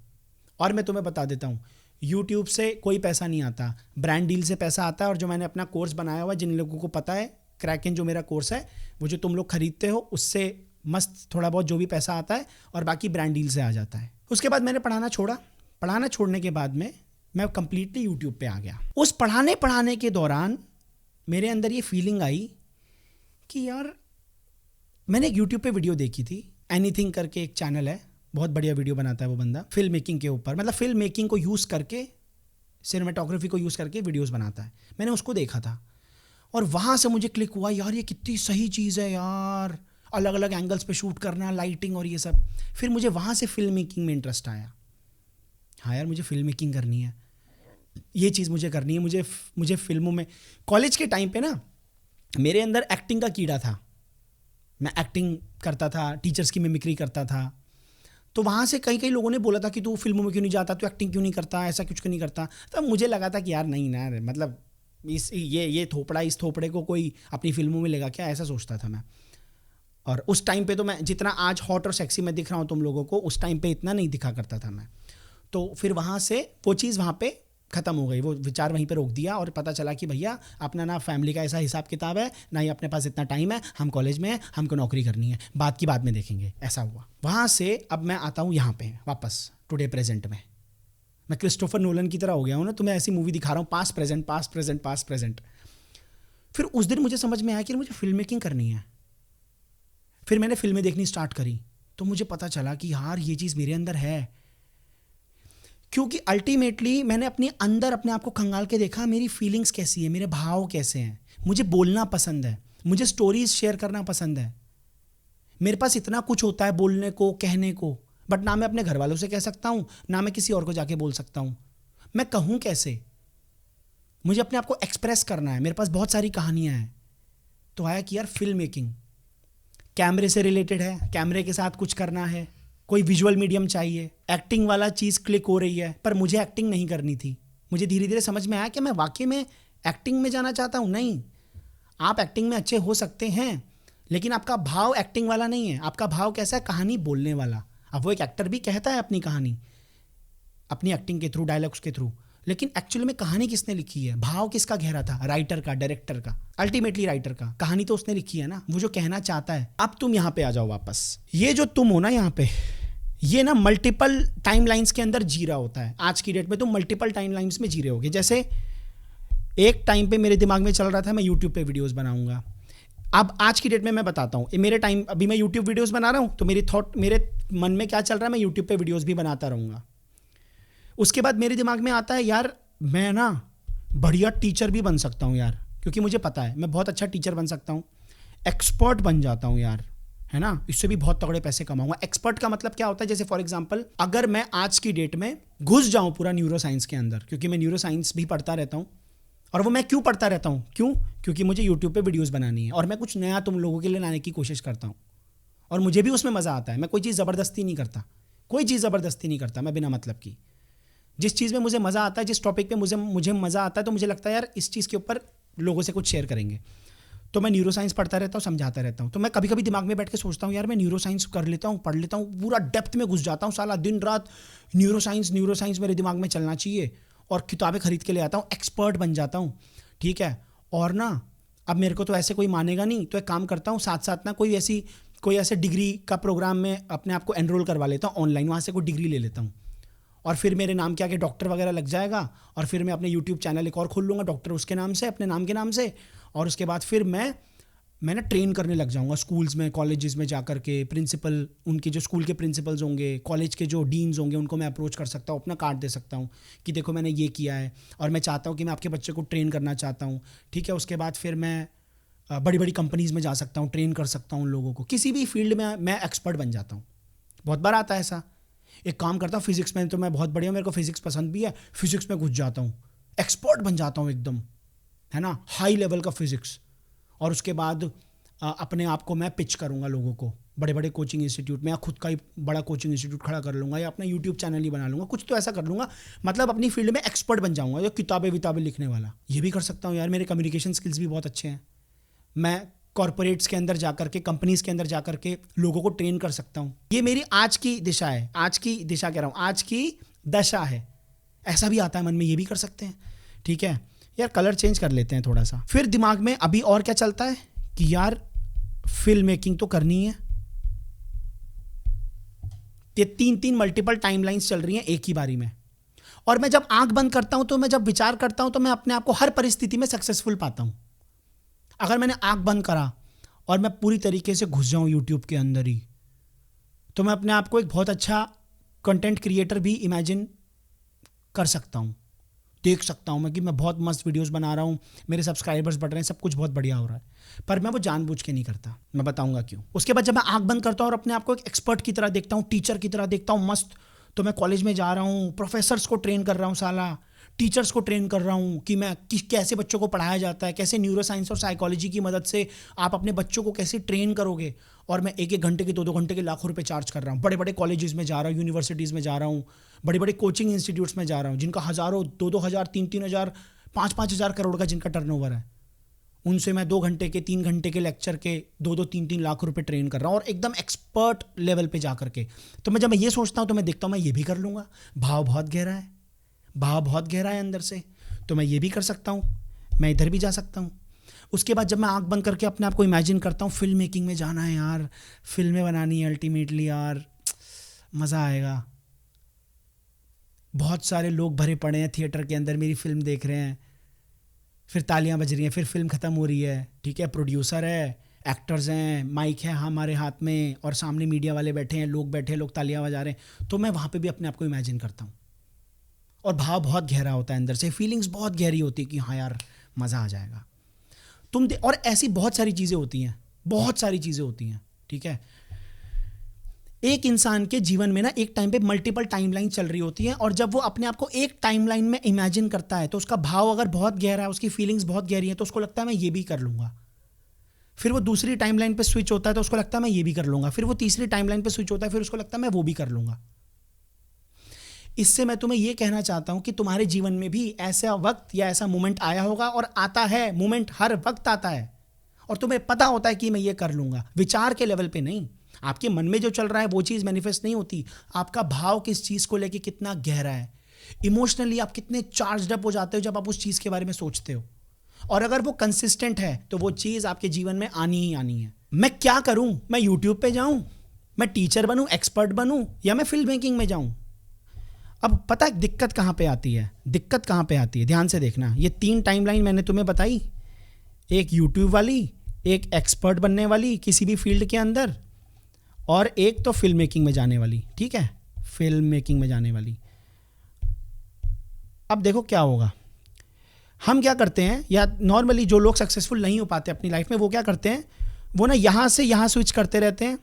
और मैं तुम्हें बता देता हूँ, यूट्यूब से कोई पैसा नहीं आता, ब्रांड डील से पैसा आता है। और जो मैंने अपना कोर्स बनाया हुआ, जिन लोगों को पता है, क्रैकन जो मेरा कोर्स है, वो जो तुम लोग खरीदते हो, उससे मस्त थोड़ा बहुत जो भी पैसा आता है, और बाकी ब्रांड डील से आ जाता है। उसके बाद मैंने पढ़ाना छोड़ा। पढ़ाना छोड़ने के बाद में मैं कंप्लीटली यूट्यूब पे आ गया। उस पढ़ाने के दौरान मेरे अंदर ये फीलिंग आई कि यार मैंने एक यूट्यूब पे वीडियो देखी थी, एनीथिंग करके एक चैनल है, बहुत बढ़िया वीडियो बनाता है वो बंदा, फिल्म मेकिंग के ऊपर, मतलब फिल्म मेकिंग को यूज़ करके, सिनेमेटोग्राफी को यूज़ करके वीडियोज़ बनाता है। मैंने उसको देखा था और वहाँ से मुझे क्लिक हुआ, यार ये कितनी सही चीज़ है यार, अलग अलग एंगल्स पे शूट करना, लाइटिंग और ये सब। फिर मुझे वहाँ से फिल्म मेकिंग में इंटरेस्ट आया। हाँ यार मुझे फिल्म मेकिंग करनी है, ये चीज़ मुझे करनी है। मुझे फिल्मों में, कॉलेज के टाइम पे ना मेरे अंदर एक्टिंग का कीड़ा था। मैं एक्टिंग करता था, टीचर्स की मिमिक्री करता था। तो वहाँ से कई लोगों ने बोला था कि तू फिल्मों में क्यों नहीं जाता, तू एक्टिंग क्यों नहीं करता, ऐसा कुछ क्यों नहीं करता। तब मुझे लगा था कि यार नहीं ना, मतलब ये थोपड़ा, इस थोपड़े को कोई अपनी फिल्मों में लेगा क्या, ऐसा सोचता था मैं। और उस टाइम पे तो मैं जितना आज हॉट और सेक्सी में दिख रहा हूँ तुम लोगों को, उस टाइम पे इतना नहीं दिखा करता था मैं। तो फिर वहाँ से वो चीज़ वहाँ पे ख़त्म हो गई, वो विचार वहीं पे रोक दिया। और पता चला कि भैया अपना ना फैमिली का ऐसा हिसाब किताब है, ना ही अपने पास इतना टाइम है, हम कॉलेज में हैं, हमको नौकरी करनी है, बात की बाद में देखेंगे, ऐसा हुआ। वहाँ से अब मैं आता हूँ यहाँ पे वापस टुडे प्रेजेंट में। मैं क्रिस्टोफर नोलन की तरह हो गया हूँ ना, तो मैं ऐसी मूवी दिखा रहा हूँ, past present past present past present. फिर उस दिन मुझे समझ में आया कि मुझे फिल्म मेकिंग करनी है। फिर मैंने फिल्में देखनी स्टार्ट करी, तो मुझे पता चला कि यार ये चीज़ मेरे अंदर है। क्योंकि अल्टीमेटली मैंने अपने अंदर अपने आप को खंगाल के देखा, मेरी फीलिंग्स कैसी है, मेरे भाव कैसे हैं। मुझे बोलना पसंद है, मुझे स्टोरीज शेयर करना पसंद है। मेरे पास इतना कुछ होता है बोलने को, कहने को, बट ना मैं अपने घर वालों से कह सकता हूँ, ना मैं किसी और को जाके बोल सकता हूँ। मैं कहूँ कैसे? मुझे अपने आप को एक्सप्रेस करना है, मेरे पास बहुत सारी कहानियाँ हैं। तो आया कि यार फिल्म मेकिंग कैमरे से रिलेटेड है, कैमरे के साथ कुछ करना है, कोई विजुअल मीडियम चाहिए, एक्टिंग वाला चीज़ क्लिक हो रही है, पर मुझे एक्टिंग नहीं करनी थी। मुझे धीरे धीरे समझ में आया कि मैं वाकई में एक्टिंग में जाना चाहता हूँ। नहीं, आप एक्टिंग में अच्छे हो सकते हैं, लेकिन आपका भाव एक्टिंग वाला नहीं है। आपका भाव कैसा है? कहानी बोलने वाला। अब वो एक एक्टर भी कहता है अपनी कहानी अपनी एक्टिंग के थ्रू, डायलॉग्स के थ्रू, लेकिन एक्चुअली में कहानी किसने लिखी है? भाव किसका गहरा था? राइटर का, डायरेक्टर का, अल्टीमेटली राइटर का। कहानी तो उसने लिखी है ना, वो जो कहना चाहता है। अब तुम यहाँ पे आ जाओ वापस। ये जो तुम हो ना यहाँ पे, ये ना मल्टीपल टाइमलाइंस के अंदर जी रहा होता है। आज की डेट में तुम मल्टीपल टाइमलाइंस में जी रहे होगे। जैसे एक टाइम पे मेरे दिमाग में चल रहा था मैं यूट्यूब पे वीडियोस बनाऊंगा। अब आज की डेट में मैं बताता हूँ, मेरे टाइम अभी मैं यूट्यूब वीडियोस बना रहा हूँ, तो मेरे मन में क्या चल रहा है, मैं यूट्यूब पे वीडियोस भी बनाता रहूँगा। उसके बाद मेरे दिमाग में आता है यार मैं ना बढ़िया टीचर भी बन सकता हूँ यार, क्योंकि मुझे पता है मैं बहुत अच्छा टीचर बन सकता हूँ, एक्सपर्ट बन जाता हूँ यार, है ना, इससे भी बहुत तगड़े पैसे कमाऊंगा। एक्सपर्ट का मतलब क्या होता है? जैसे फॉर एग्जांपल अगर मैं आज की डेट में घुस जाऊं पूरा न्यूरो साइंस के अंदर, क्योंकि मैं न्यूरो साइंस भी पढ़ता रहता हूं, और वो मैं क्यों पढ़ता रहता हूं? क्योंकि मुझे यूट्यूब पे वीडियोस बनानी है और मैं कुछ नया तुम लोगों के लिए लाने की कोशिश करता हूं, और मुझे भी उसमें मज़ा आता है। मैं कोई चीज़ ज़बरदस्ती नहीं करता, कोई चीज़ ज़बरदस्ती नहीं करता मैं बिना मतलब की। जिस चीज़ में मुझे मज़ा आता है, जिस टॉपिक पे मुझे मज़ा आता है, तो मुझे लगता है यार इस चीज़ के ऊपर लोगों से कुछ शेयर करेंगे, तो मैं न्यूरो साइंस पढ़ता रहता हूँ, समझाता रहता हूँ। तो मैं कभी कभी दिमाग में बैठ के सोचता हूँ यार मैं न्यूरो साइंस कर लेता हूँ, पढ़ लेता हूँ, पूरा डेप्थ में घुस जाता हूँ, साला दिन रात न्यूरो साइंस मेरे दिमाग में चलना चाहिए, और किताबें खरीद के ले आता हूँ, एक्सपर्ट बन जाता हूँ, ठीक है। और ना अब मेरे को तो ऐसे कोई मानेगा नहीं, तो एक काम करता हूँ, साथ साथ ना कोई ऐसे डिग्री का प्रोग्राम में अपने आप को एनरोल करवा लेता हूँ ऑनलाइन, वहाँ से कोई डिग्री ले लेता हूँ, और फिर मेरे नाम के आगे डॉक्टर वगैरह लग जाएगा, और फिर मैं अपने यूट्यूब चैनल एक और खोल लूँगा डॉक्टर उसके नाम से, अपने नाम के नाम से, और उसके बाद फिर मैं ना ट्रेन करने लग जाऊंगा स्कूल्स में, कॉलेजेस में जाकर के। प्रिंसिपल, उनके जो स्कूल के प्रिंसिपल्स होंगे, कॉलेज के जो डीन्स होंगे, उनको मैं अप्रोच कर सकता हूँ, अपना कार्ड दे सकता हूँ कि देखो मैंने ये किया है और मैं चाहता हूँ कि मैं आपके बच्चे को ट्रेन करना चाहता हूँ, ठीक है। उसके बाद फिर मैं बड़ी बड़ी कंपनीज़ में जा सकता हूँ, ट्रेन कर सकता हूँ उन लोगों को, किसी भी फील्ड में मैं एक्सपर्ट बन जाता हूँ। बहुत बार आता है ऐसा। एक काम करता हूँ, फिजिक्स में तो मैं बहुत बढ़िया, मेरे को फिजिक्स पसंद भी है, फिजिक्स में घुस जाता हूँ, एक्सपर्ट बन जाता हूँ एकदम, है ना, हाई लेवल का फिजिक्स। और उसके बाद अपने आप को मैं पिच करूंगा लोगों को, बड़े बड़े कोचिंग इंस्टीट्यूट में, या खुद का ही बड़ा कोचिंग इंस्टीट्यूट खड़ा कर लूँगा, या अपना यूट्यूब चैनल ही बना लूँगा, कुछ तो ऐसा कर लूँगा, मतलब अपनी फील्ड में एक्सपर्ट बन जाऊँगा, जो किताबें विताबें लिखने वाला। ये भी कर सकता हूँ यार, मेरे कम्युनिकेशन स्किल्स भी बहुत अच्छे हैं। मैं कॉर्पोरेट्स के अंदर जाकर के, कंपनीज़ के अंदर जाकर के लोगों को ट्रेन कर सकता हूँ। ये मेरी आज की दिशा है, आज की दिशा कह रहा हूँ, आज की दशा है। ऐसा भी आता है मन में, ये भी कर सकते हैं, ठीक है यार। कलर चेंज कर लेते हैं थोड़ा सा। फिर दिमाग में अभी और क्या चलता है कि यार फिल्म मेकिंग तो करनी है। ये 3 मल्टीपल टाइमलाइंस चल रही हैं एक ही बारी में, और मैं जब आंख बंद करता हूं, तो मैं जब विचार करता हूं, तो मैं अपने आप को हर परिस्थिति में सक्सेसफुल पाता हूं। अगर मैंने आंख बंद करा और मैं पूरी तरीके से घुस जाऊं यूट्यूब के अंदर ही, तो मैं अपने आप को एक बहुत अच्छा कंटेंट क्रिएटर भी इमेजिन कर सकता हूं, देख सकता हूं मैं कि मैं बहुत मस्त वीडियोस बना रहा हूं, मेरे सब्सक्राइबर्स बढ़ रहे हैं, सब कुछ बहुत बढ़िया हो रहा है, पर मैं वो जानबूझ के नहीं करता। मैं बताऊंगा क्यों। उसके बाद जब मैं आंख बंद करता हूं और अपने आप को एक एक्सपर्ट की तरह देखता हूं, टीचर की तरह देखता हूं, मस्त, तो मैं कॉलेज में जा रहा हूं, प्रोफेसर्स को ट्रेन कर रहा हूं, साला टीचर्स को ट्रेन कर रहा हूँ कि कैसे बच्चों को पढ़ाया जाता है, कैसे न्यूरो साइंस और साइकोलॉजी की मदद से आप अपने बच्चों को कैसे ट्रेन करोगे। और मैं 1-1 घंटे के 2-2 घंटे के लाखों रुपए चार्ज कर रहा हूँ। बड़े बड़े कॉलेजेस में जा रहा हूँ, यूनिवर्सिटीज़ में जा रहा हूँ, बड़े बड़े कोचिंग इंस्टीट्यूट्स में जा रहा हूँ, जिनका हज़ारों, 2-2 हज़ार, 3-3 हज़ार, 5-5 हज़ार करोड़ का जिनका टर्नओवर है, उनसे मैं 2 घंटे के, 3 घंटे के लेक्चर के 2-2, 3-3 लाख रुपए ट्रेन कर रहा हूँ, और एकदम एक्सपर्ट लेवल पे जा करके। तो मैं जब मैं ये सोचता हूँ तो मैं देखता हूँ मैं ये भी कर लूँगा, भाव बहुत गहरा है, भाव बहुत गहरा है अंदर से, तो मैं ये भी कर सकता हूँ, मैं इधर भी जा सकता हूँ। उसके बाद जब मैं आंख बंद करके अपने आप को इमेजिन करता हूँ फिल्म मेकिंग में जाना है यार, फिल्में बनानी है अल्टीमेटली यार, मज़ा आएगा, बहुत सारे लोग भरे पड़े हैं थिएटर के अंदर, मेरी फिल्म देख रहे हैं, फिर तालियां बज रही हैं, फिर फिल्म ख़त्म हो रही है, ठीक है, प्रोड्यूसर है, एक्टर्स हैं, माइक है हमारे हाथ में, और सामने मीडिया वाले बैठे हैं, लोग बैठे हैं, लोग तालियां बजा रहे हैं, तो मैं वहाँ पे भी अपने आप को इमेजिन करता हूँ, और भाव बहुत गहरा होता है अंदर से, फीलिंग्स बहुत गहरी होती है कि हाँ यार मज़ा आ जाएगा। और ऐसी बहुत सारी चीज़ें होती हैं, बहुत सारी चीज़ें होती हैं, ठीक है। एक इंसान के जीवन में ना एक टाइम पे मल्टीपल टाइमलाइन चल रही होती हैं, और जब वो अपने आप को एक टाइमलाइन में इमेजिन करता है, तो उसका भाव अगर बहुत गहरा है, उसकी फीलिंग्स बहुत गहरी हैं, तो उसको लगता है मैं ये भी कर लूँगा। फिर वो दूसरी टाइमलाइन पे स्विच होता है तो उसको लगता है मैं ये भी कर लूंगा, फिर वो तीसरी टाइमलाइन पे स्विच होता है, फिर उसको लगता है मैं वो भी कर लूंगा। इससे मैं तुम्हें ये कहना चाहता हूं कि तुम्हारे जीवन में भी ऐसा वक्त या ऐसा मोमेंट आया होगा, और आता है, मोमेंट हर वक्त आता है, और तुम्हें पता होता है कि मैं ये कर लूंगा। विचार के लेवल पे नहीं, आपके मन में जो चल रहा है वो चीज़ मैनिफेस्ट नहीं होती, आपका भाव किस चीज़ को लेके कितना गहरा है, इमोशनली आप कितने चार्ज्ड अप हो जाते हो जब आप उस चीज़ के बारे में सोचते हो, और अगर वो कंसिस्टेंट है तो वो चीज़ आपके जीवन में आनी ही आनी है। मैं क्या करूं? मैं यूट्यूब पे जाऊं, मैं टीचर बनूं, एक्सपर्ट बनूं, या मैं फिल्म मेकिंग में जाऊं? अब पता है दिक्कत कहाँ पे आती है? दिक्कत कहाँ पे आती है, ध्यान से देखना। ये 3 टाइमलाइन मैंने तुम्हें बताई, एक यूट्यूब वाली, एक एक्सपर्ट बनने वाली किसी भी फील्ड के अंदर, और एक तो फिल्म मेकिंग में जाने वाली। ठीक है, फिल्म मेकिंग में जाने वाली। अब देखो क्या होगा, हम क्या करते हैं, या नॉर्मली जो लोग सक्सेसफुल नहीं हो पाते अपनी लाइफ में, वो क्या करते हैं, वो ना यहाँ से यहाँ स्विच करते रहते हैं।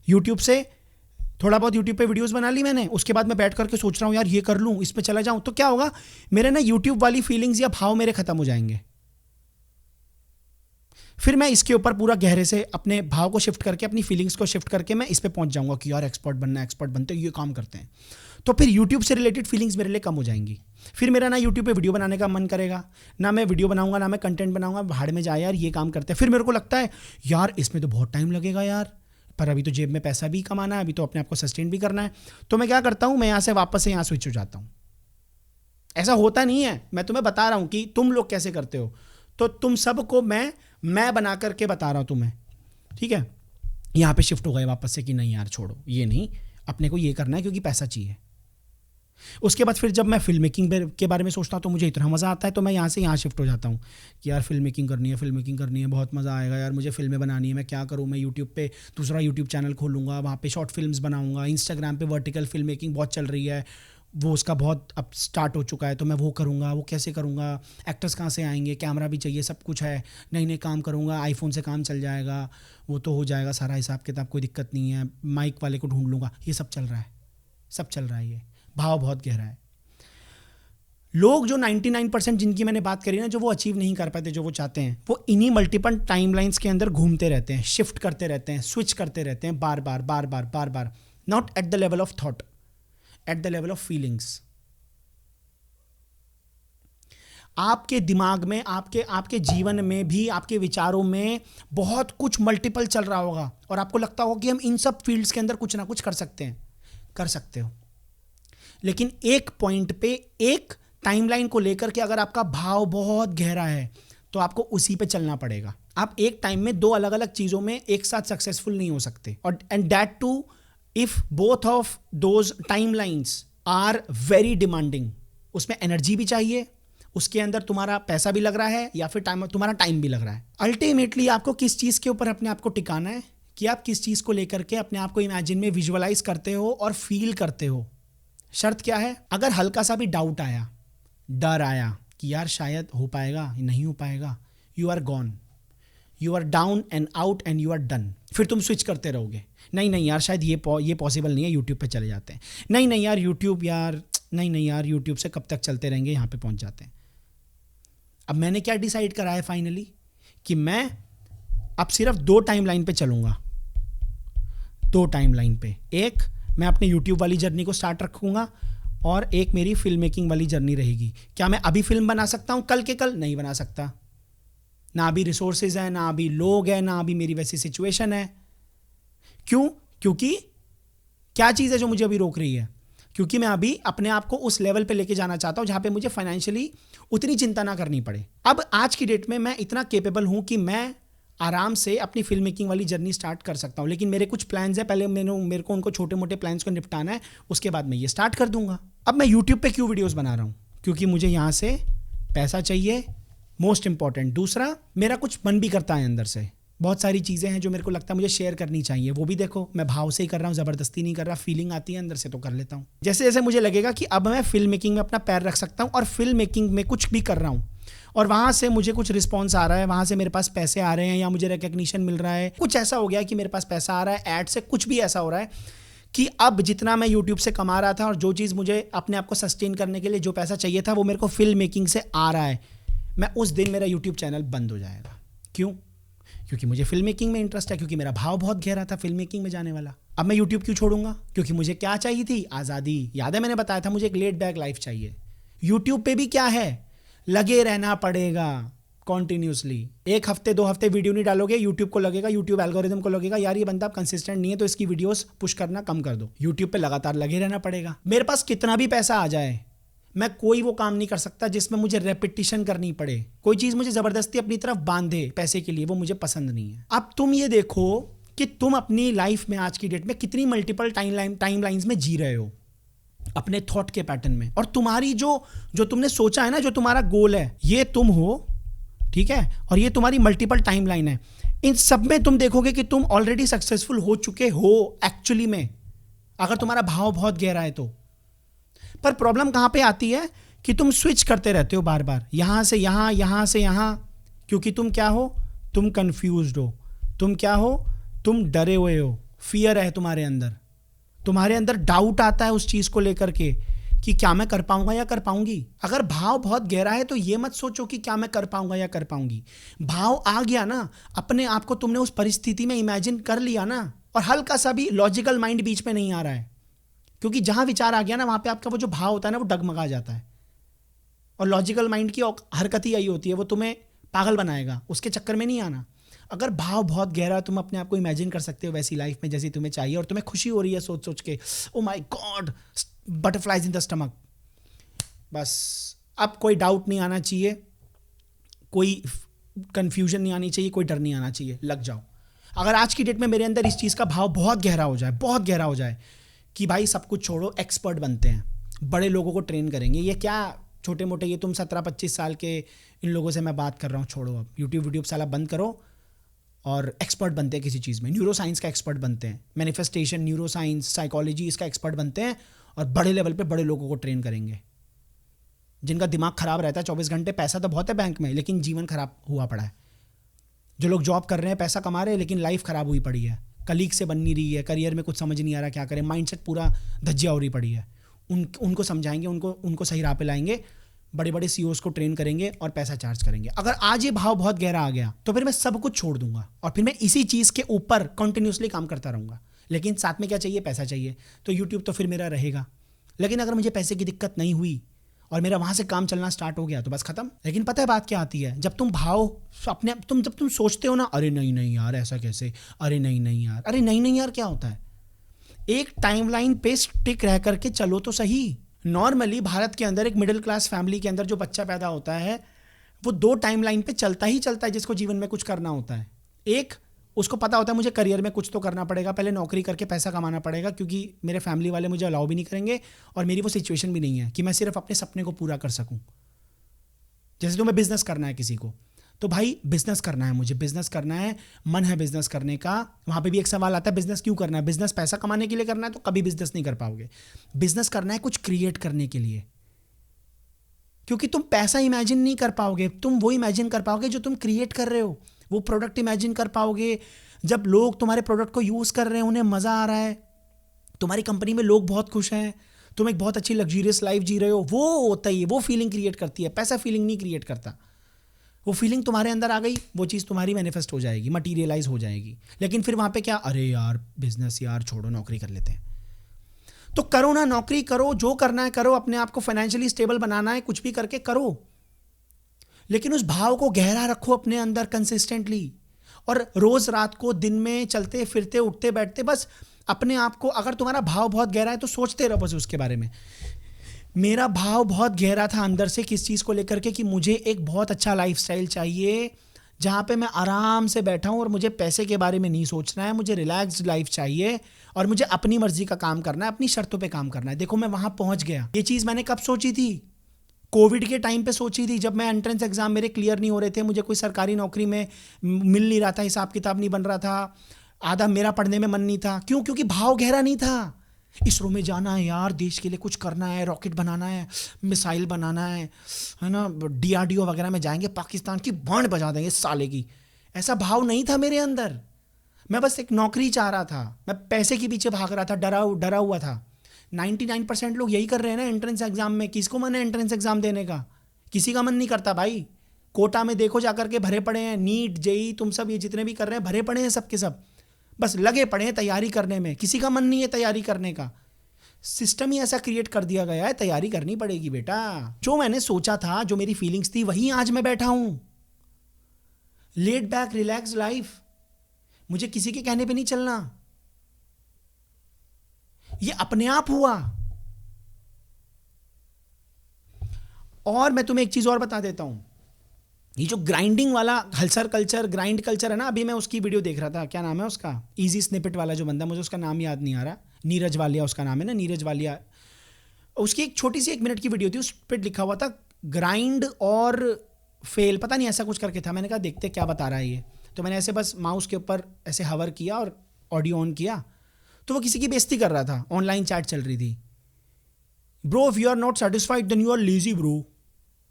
यूट्यूब से थोड़ा बहुत यूट्यूब पे वीडियोस बना ली मैंने, उसके बाद मैं बैठ करके सोच रहा हूँ यार ये कर लूँ, इस पे चला जाऊँ, तो क्या होगा, मेरे ना यूट्यूब वाली फीलिंग्स या भाव मेरे खत्म हो जाएंगे। फिर मैं इसके ऊपर पूरा गहरे से अपने भाव को शिफ्ट करके, अपनी फीलिंग्स को शिफ्ट करके मैं इस पे पहुंच जाऊंगा कि यार एक्सपर्ट बनना है, एक्सपर्ट बनते ये काम करते हैं। तो फिर यूट्यूब से रिलेटेड फीलिंग्स मेरे लिए कम हो जाएंगी। फिर मेरा ना यूट्यूब पे वीडियो बनाने का मन करेगा, ना मैं वीडियो बनाऊंगा, ना मैं कंटेंट बनाऊंगा, भाड़ में जाए यार ये काम करते हैं। फिर मेरे को लगता है यार इसमें तो बहुत टाइम लगेगा यार, पर अभी तो जेब में पैसा भी कमाना है, अभी तो अपने आप को सस्टेन भी करना है। तो मैं क्या करता हूँ, मैं यहाँ से वापस से यहाँ स्विच हो जाता हूँ। ऐसा होता नहीं है, मैं तुम्हें बता रहा हूँ कि तुम लोग कैसे करते हो, तो तुम सबको मैं बना करके बता रहा हूँ तुम्हें। ठीक है, यहाँ पे शिफ्ट हो गए वापस से कि नहीं यार छोड़ो, ये नहीं, अपने को ये करना है क्योंकि पैसा चाहिए। उसके बाद फिर जब मैं फिल्म मेकिंग के बारे में सोचता हूँ तो मुझे इतना मज़ा आता है, तो मैं यहाँ से यहाँ शिफ्ट हो जाता हूँ कि यार फिल्म मेकिंग करनी है, फिल्म मेकिंग करनी है, बहुत मज़ा आएगा यार, मुझे फिल्में बनानी है, मैं क्या करूँ, मैं यूट्यूब पे दूसरा यूट्यूब चैनल खोलूँगा, वहाँ पे शॉर्ट फिल्म्स बनाऊँगा, इंस्टाग्राम पे वर्टिकल फिल्म मेकिंग बहुत चल रही है, वो उसका बहुत अब स्टार्ट हो चुका है, तो मैं वो करूँगा। वो कैसे करूँगा, एक्टर्स कहाँ से आएंगे, कैमरा भी चाहिए, सब कुछ है, नई नई काम करूँगा, आईफोन से काम चल जाएगा, वो तो हो जाएगा सारा हिसाब किताब, कोई दिक्कत नहीं है, माइक वाले को ढूंढ लूँगा। ये सब चल रहा है, सब चल रहा है, ये भाव बहुत गहरा है। लोग जो 99% जिनकी मैंने बात करी ना, जो वो अचीव नहीं कर पाते जो वो चाहते हैं, वो इन्हीं मल्टीपल टाइमलाइंस के अंदर घूमते रहते हैं, शिफ्ट करते रहते हैं, स्विच करते रहते हैं, बार बार बार बार बार बार। Not at the level of thought, at the level of feelings. आपके दिमाग में, आपके जीवन में भी, आपके विचारों में बहुत कुछ मल्टीपल चल रहा होगा, और आपको लगता होगा कि हम इन सब फील्ड्स के अंदर कुछ ना कुछ कर सकते हैं। कर सकते हो, लेकिन एक पॉइंट पे, एक टाइमलाइन को लेकर के अगर आपका भाव बहुत गहरा है तो आपको उसी पे चलना पड़ेगा। आप एक टाइम में 2 अलग अलग चीजों में एक साथ सक्सेसफुल नहीं हो सकते, और and that too if both of those timelines are very demanding. उसमें एनर्जी भी चाहिए, उसके अंदर तुम्हारा पैसा भी लग रहा है, या फिर तुम्हारा टाइम भी लग रहा है। अल्टीमेटली आपको किस चीज के ऊपर अपने आप को टिकाना है, कि आप किस चीज को लेकर के अपने आप को इमेजिन में विजुअलाइज करते हो और फील करते हो। शर्त क्या है, अगर हल्का सा भी डाउट आया, डर आया कि यार शायद हो पाएगा, नहीं हो पाएगा, you are gone, you are down and out and you are done. फिर तुम स्विच करते रहोगे, नहीं यार शायद ये पॉसिबल नहीं है, यूट्यूब पे चले जाते हैं, नहीं यार यूट्यूब यार, नहीं यार यूट्यूब से कब तक चलते रहेंगे, यहाँ पे पहुँच जाते हैं। अब मैंने क्या डिसाइड करा है फाइनली, कि मैं अब सिर्फ 2 टाइमलाइन पे चलूँगा। 2 टाइमलाइन पे, एक मैं अपने यूट्यूब वाली जर्नी को स्टार्ट रखूँगा, और एक मेरी फिल्म मेकिंग वाली जर्नी रहेगी। क्या मैं अभी फिल्म बना सकता हूँ कल के कल? नहीं बना सकता, ना अभी रिसोर्सेज है, ना अभी लोग हैं, ना अभी मेरी वैसी सिचुएशन है। क्यों? क्योंकि क्या चीज़ है जो मुझे अभी रोक रही है? क्योंकि मैं अभी अपने आप को उस लेवल पे लेके जाना चाहता हूँ जहाँ पे मुझे फाइनेंशियली उतनी चिंता ना करनी पड़े। अब आज की डेट में मैं इतना केपेबल हूँ कि मैं आराम से अपनी फिल्म मेकिंग वाली जर्नी स्टार्ट कर सकता हूँ, लेकिन मेरे कुछ प्लान्स हैं, पहले मेरे को उनको छोटे मोटे प्लान्स को निपटाना है, उसके बाद मैं ये स्टार्ट कर दूंगा। अब मैं यूट्यूब पे क्यों वीडियोस बना रहा हूँ? क्योंकि मुझे यहाँ से पैसा चाहिए, मोस्ट इंपॉर्टेंट। दूसरा, मेरा कुछ मन भी करता है अंदर से, बहुत सारी चीज़ें हैं जो मेरे को लगता है मुझे शेयर करनी चाहिए, वो भी देखो मैं भाव से ही कर रहा हूँ, ज़बरदस्ती नहीं कर रहा, फीलिंग आती है अंदर से तो कर लेता हूँ। जैसे जैसे मुझे लगेगा कि अब मैं फिल्म मेकिंग में अपना पैर रख सकता हूँ और फिल्म मेकिंग में कुछ भी कर रहा हूँ, और वहाँ से मुझे कुछ रिस्पॉन्स आ रहा है, वहाँ से मेरे पास पैसे आ रहे हैं, या मुझे रिकग्निशन मिल रहा है, कुछ ऐसा हो गया कि मेरे पास पैसा आ रहा है, ऐड से कुछ भी ऐसा हो रहा है कि अब जितना मैं यूट्यूब से कमा रहा था और जो चीज़ मुझे अपने आप को सस्टेन करने के लिए जो पैसा चाहिए था वो मेरे को फिल्म मेकिंग से आ रहा है, मैं उस दिन मेरा यूट्यूब चैनल बंद हो जाएगा। क्यों? क्योंकि मुझे फिल्म मेकिंग में इंटरेस्ट है, क्योंकि मेरा भाव बहुत गहरा था फिल्म मेकिंग में जाने वाला। अब मैं यूट्यूब क्यों छोड़ूंगा? क्योंकि मुझे क्या चाहिए थी? आज़ादी। याद है मैंने बताया था मुझे एक लेड बैक लाइफ चाहिए। यूट्यूब पे भी क्या है, लगे रहना पड़ेगा कॉन्टिन्यूसली। एक हफ्ते 2 हफ्ते वीडियो नहीं डालोगे, यूट्यूब को लगेगा, यूट्यूब एल्गोरिदम को लगेगा यार ये बंदा कंसिस्टेंट नहीं है, तो इसकी वीडियोस पुश करना कम कर दो। यूट्यूब पे लगातार लगे रहना पड़ेगा। मेरे पास कितना भी पैसा आ जाए, मैं कोई वो काम नहीं कर सकता जिसमें मुझे रेपिटिशन करनी पड़े। कोई चीज़ मुझे ज़बरदस्ती अपनी तरफ बांधे पैसे के लिए, वो मुझे पसंद नहीं है। अब तुम ये देखो कि तुम अपनी लाइफ में आज की डेट में कितनी मल्टीपल टाइमलाइंस में जी रहे हो अपने थॉट के पैटर्न में। और तुम्हारी जो तुमने सोचा है ना, जो तुम्हारा गोल है, ये तुम हो, ठीक है, और ये तुम्हारी मल्टीपल टाइमलाइन है। इन सब में तुम देखोगे कि तुम ऑलरेडी सक्सेसफुल हो चुके हो एक्चुअली में, अगर तुम्हारा भाव बहुत गहरा है तो। पर प्रॉब्लम कहाँ पे आती है कि तुम स्विच करते रहते हो बार बार, यहां से यहां, यहां से यहां, क्योंकि तुम क्या हो? तुम कंफ्यूज्ड हो। तुम क्या हो? तुम डरे हुए हो। फियर है तुम्हारे अंदर डाउट आता है उस चीज को लेकर के कि क्या मैं कर पाऊंगा या कर पाऊंगी। अगर भाव बहुत गहरा है तो ये मत सोचो कि क्या मैं कर पाऊंगा या कर पाऊंगी। भाव आ गया ना, अपने आप को तुमने उस परिस्थिति में इमेजिन कर लिया ना, और हल्का सा भी लॉजिकल माइंड बीच में नहीं आ रहा है, क्योंकि जहां विचार आ गया ना, वहां पे आपका वो जो भाव होता है ना, वो डगमगा जाता है। और लॉजिकल माइंड की हरकत ही यही होती है, वो तुम्हें पागल बनाएगा, उसके चक्कर में नहीं आना। अगर भाव बहुत गहरा, तुम अपने आप को इमेजिन कर सकते हो वैसी लाइफ में जैसी तुम्हें चाहिए, और तुम्हें खुशी हो रही है सोच सोच के, oh my God, butterflies in the stomach, बस अब कोई डाउट नहीं आना चाहिए, कोई कंफ्यूजन नहीं आनी चाहिए, कोई डर नहीं आना चाहिए, लग जाओ। अगर आज की डेट में मेरे अंदर इस चीज़ का भाव बहुत गहरा हो जाए कि भाई सब कुछ छोड़ो, एक्सपर्ट बनते हैं, बड़े लोगों को ट्रेन करेंगे, ये क्या छोटे मोटे, ये तुम 17-25 साल के इन लोगों से मैं बात कर रहा हूँ, छोड़ो अब यूट्यूब साला बंद करो और एक्सपर्ट बनते हैं किसी चीज़ में। न्यूरो साइंस का एक्सपर्ट बनते हैं, मैनिफेस्टेशन, न्यूरो साइंस, साइकोलॉजी, इसका एक्सपर्ट बनते हैं, और बड़े लेवल पे बड़े लोगों को ट्रेन करेंगे जिनका दिमाग खराब रहता है 24 घंटे। पैसा तो बहुत है बैंक में, लेकिन जीवन खराब हुआ पड़ा है। जो लोग जॉब कर रहे हैं, पैसा कमा रहे हैं, लेकिन लाइफ खराब हुई पड़ी है, कलीग से बन नहीं रही है, करियर में कुछ समझ नहीं आ रहा क्या करें, माइंडसेट पूरा धज्जिया हो रही पड़ी है। उनको समझाएंगे, उनको सही राह पे लाएंगे, बड़े बड़े सीईओज को ट्रेन करेंगे और पैसा चार्ज करेंगे। अगर आज ये भाव बहुत गहरा आ गया तो फिर मैं सब कुछ छोड़ दूंगा और फिर मैं इसी चीज़ के ऊपर कंटिन्यूसली काम करता रहूँगा। लेकिन साथ में क्या चाहिए? पैसा चाहिए। तो यूट्यूब तो फिर मेरा रहेगा, लेकिन अगर मुझे पैसे की दिक्कत नहीं हुई और मेरा वहाँ से काम चलना स्टार्ट हो गया तो बस खत्म। लेकिन पता है बात क्या आती है? जब तुम भाव अपने जब तुम सोचते हो ना, अरे नहीं यार ऐसा कैसे, अरे नहीं यार, अरे नहीं यार क्या होता है? एक टाइमलाइन पे स्टिक रह करके चलो तो सही। नॉर्मली भारत के अंदर एक मिडिल क्लास फैमिली के अंदर जो बच्चा पैदा होता है वो 2 टाइमलाइन पे चलता है जिसको जीवन में कुछ करना होता है। एक, उसको पता होता है मुझे करियर में कुछ तो करना पड़ेगा, पहले नौकरी करके पैसा कमाना पड़ेगा, क्योंकि मेरे फैमिली वाले मुझे अलाउ भी नहीं करेंगे और मेरी वो सिचुएशन भी नहीं है कि मैं सिर्फ अपने सपने को पूरा कर सकूं। जैसे तुम्हें बिजनेस करना है किसी को, तो भाई बिजनेस करना है, मुझे बिजनेस करना है, मन है बिजनेस करने का। वहाँ पे भी एक सवाल आता है, बिजनेस क्यों करना है? बिजनेस पैसा कमाने के लिए करना है तो कभी बिजनेस नहीं कर पाओगे। बिजनेस करना है कुछ क्रिएट करने के लिए, क्योंकि तुम पैसा इमेजिन नहीं कर पाओगे, तुम वो इमेजिन कर पाओगे जो तुम क्रिएट कर रहे हो। वो प्रोडक्ट इमेजिन कर पाओगे जब लोग तुम्हारे प्रोडक्ट को यूज़ कर रहे हैं, उन्हें मज़ा आ रहा है, तुम्हारी कंपनी में लोग बहुत खुश हैं, तुम एक बहुत अच्छी लग्जरियस लाइफ जी रहे हो। वो होता ही है, वो फीलिंग क्रिएट करती है। पैसा फीलिंग नहीं क्रिएट करता। वो फीलिंग तुम्हारे अंदर आ गई, वो चीज़ तुम्हारी मैनिफेस्ट हो जाएगी, मटीरियलाइज हो जाएगी। लेकिन फिर वहाँ पे क्या, अरे यार बिजनेस यार छोड़ो, नौकरी कर लेते हैं। तो करो ना, नौकरी करो, जो करना है करो, अपने आप को फाइनेंशियली स्टेबल बनाना है, कुछ भी करके करो, लेकिन उस भाव को गहरा रखो अपने अंदर कंसिस्टेंटली। और रोज रात को दिन में चलते फिरते उठते बैठते बस अपने आप को, अगर तुम्हारा भाव बहुत गहरा है तो सोचते रहो बस उसके बारे में। मेरा भाव बहुत गहरा था अंदर से किस चीज़ को लेकर के कि मुझे एक बहुत अच्छा लाइफस्टाइल चाहिए जहाँ पे मैं आराम से बैठा हूँ और मुझे पैसे के बारे में नहीं सोचना है, मुझे रिलैक्स्ड लाइफ चाहिए और मुझे अपनी मर्जी का काम करना है, अपनी शर्तों पे काम करना है। देखो मैं वहाँ पहुँच गया। ये चीज़ मैंने कब सोची थी? कोविड के टाइम पे सोची थी, जब मैं एंट्रेंस एग्जाम मेरे क्लियर नहीं हो रहे थे, मुझे कोई सरकारी नौकरी में मिल नहीं रहा था, हिसाब किताब नहीं बन रहा था, आधा मेरा पढ़ने में मन नहीं था। क्यों? क्योंकि भाव गहरा नहीं था। इसरो में जाना है यार, देश के लिए कुछ करना है, रॉकेट बनाना है, मिसाइल बनाना है ना, DRDO वगैरह में जाएंगे, पाकिस्तान की बैंड बजा देंगे साले की। ऐसा भाव नहीं था मेरे अंदर। मैं बस एक नौकरी चाह रहा था, मैं पैसे के पीछे भाग रहा था, डरा हुआ था। 99% लोग यही कर रहे हैं ना एंट्रेंस एग्जाम में। किसको मन है एंट्रेंस एग्जाम देने का? किसी का मन नहीं करता भाई। कोटा में देखो जाकर के भरे पड़े हैं, नीट जेई तुम सब ये जितने भी कर रहे हैं भरे पड़े हैं सब के सब, बस लगे पड़े हैं तैयारी करने में, किसी का मन नहीं है तैयारी करने का। सिस्टम ही ऐसा क्रिएट कर दिया गया है, तैयारी करनी पड़ेगी बेटा। जो मैंने सोचा था, जो मेरी फीलिंग्स थी, वहीं आज मैं बैठा हूं। लेट बैक रिलैक्स लाइफ, मुझे किसी के कहने पे नहीं चलना, ये अपने आप हुआ। और मैं तुम्हें एक चीज और बता देता हूं, ये जो ग्राइंडिंग वाला हलचल कल्चर, ग्राइंड कल्चर है ना, अभी मैं उसकी वीडियो देख रहा था, क्या नाम है उसका, इजी स्निपेट वाला जो बंदा, मुझे उसका नाम याद नहीं आ रहा, नीरज वालिया उसका नाम है ना, नीरज वालिया। उसकी एक छोटी सी 1 मिनट की वीडियो थी, उस पर लिखा हुआ था ग्राइंड और फेल, पता नहीं ऐसा कुछ करके था। मैंने कहा देखते क्या बता रहा है ये, तो मैंने ऐसे बस माउस के ऊपर ऐसे हवर किया और ऑडियो ऑन किया, तो वो किसी की बेइज्जती कर रहा था, ऑनलाइन चैट चल रही थी। Bro if you are not satisfied then you are lazy bro,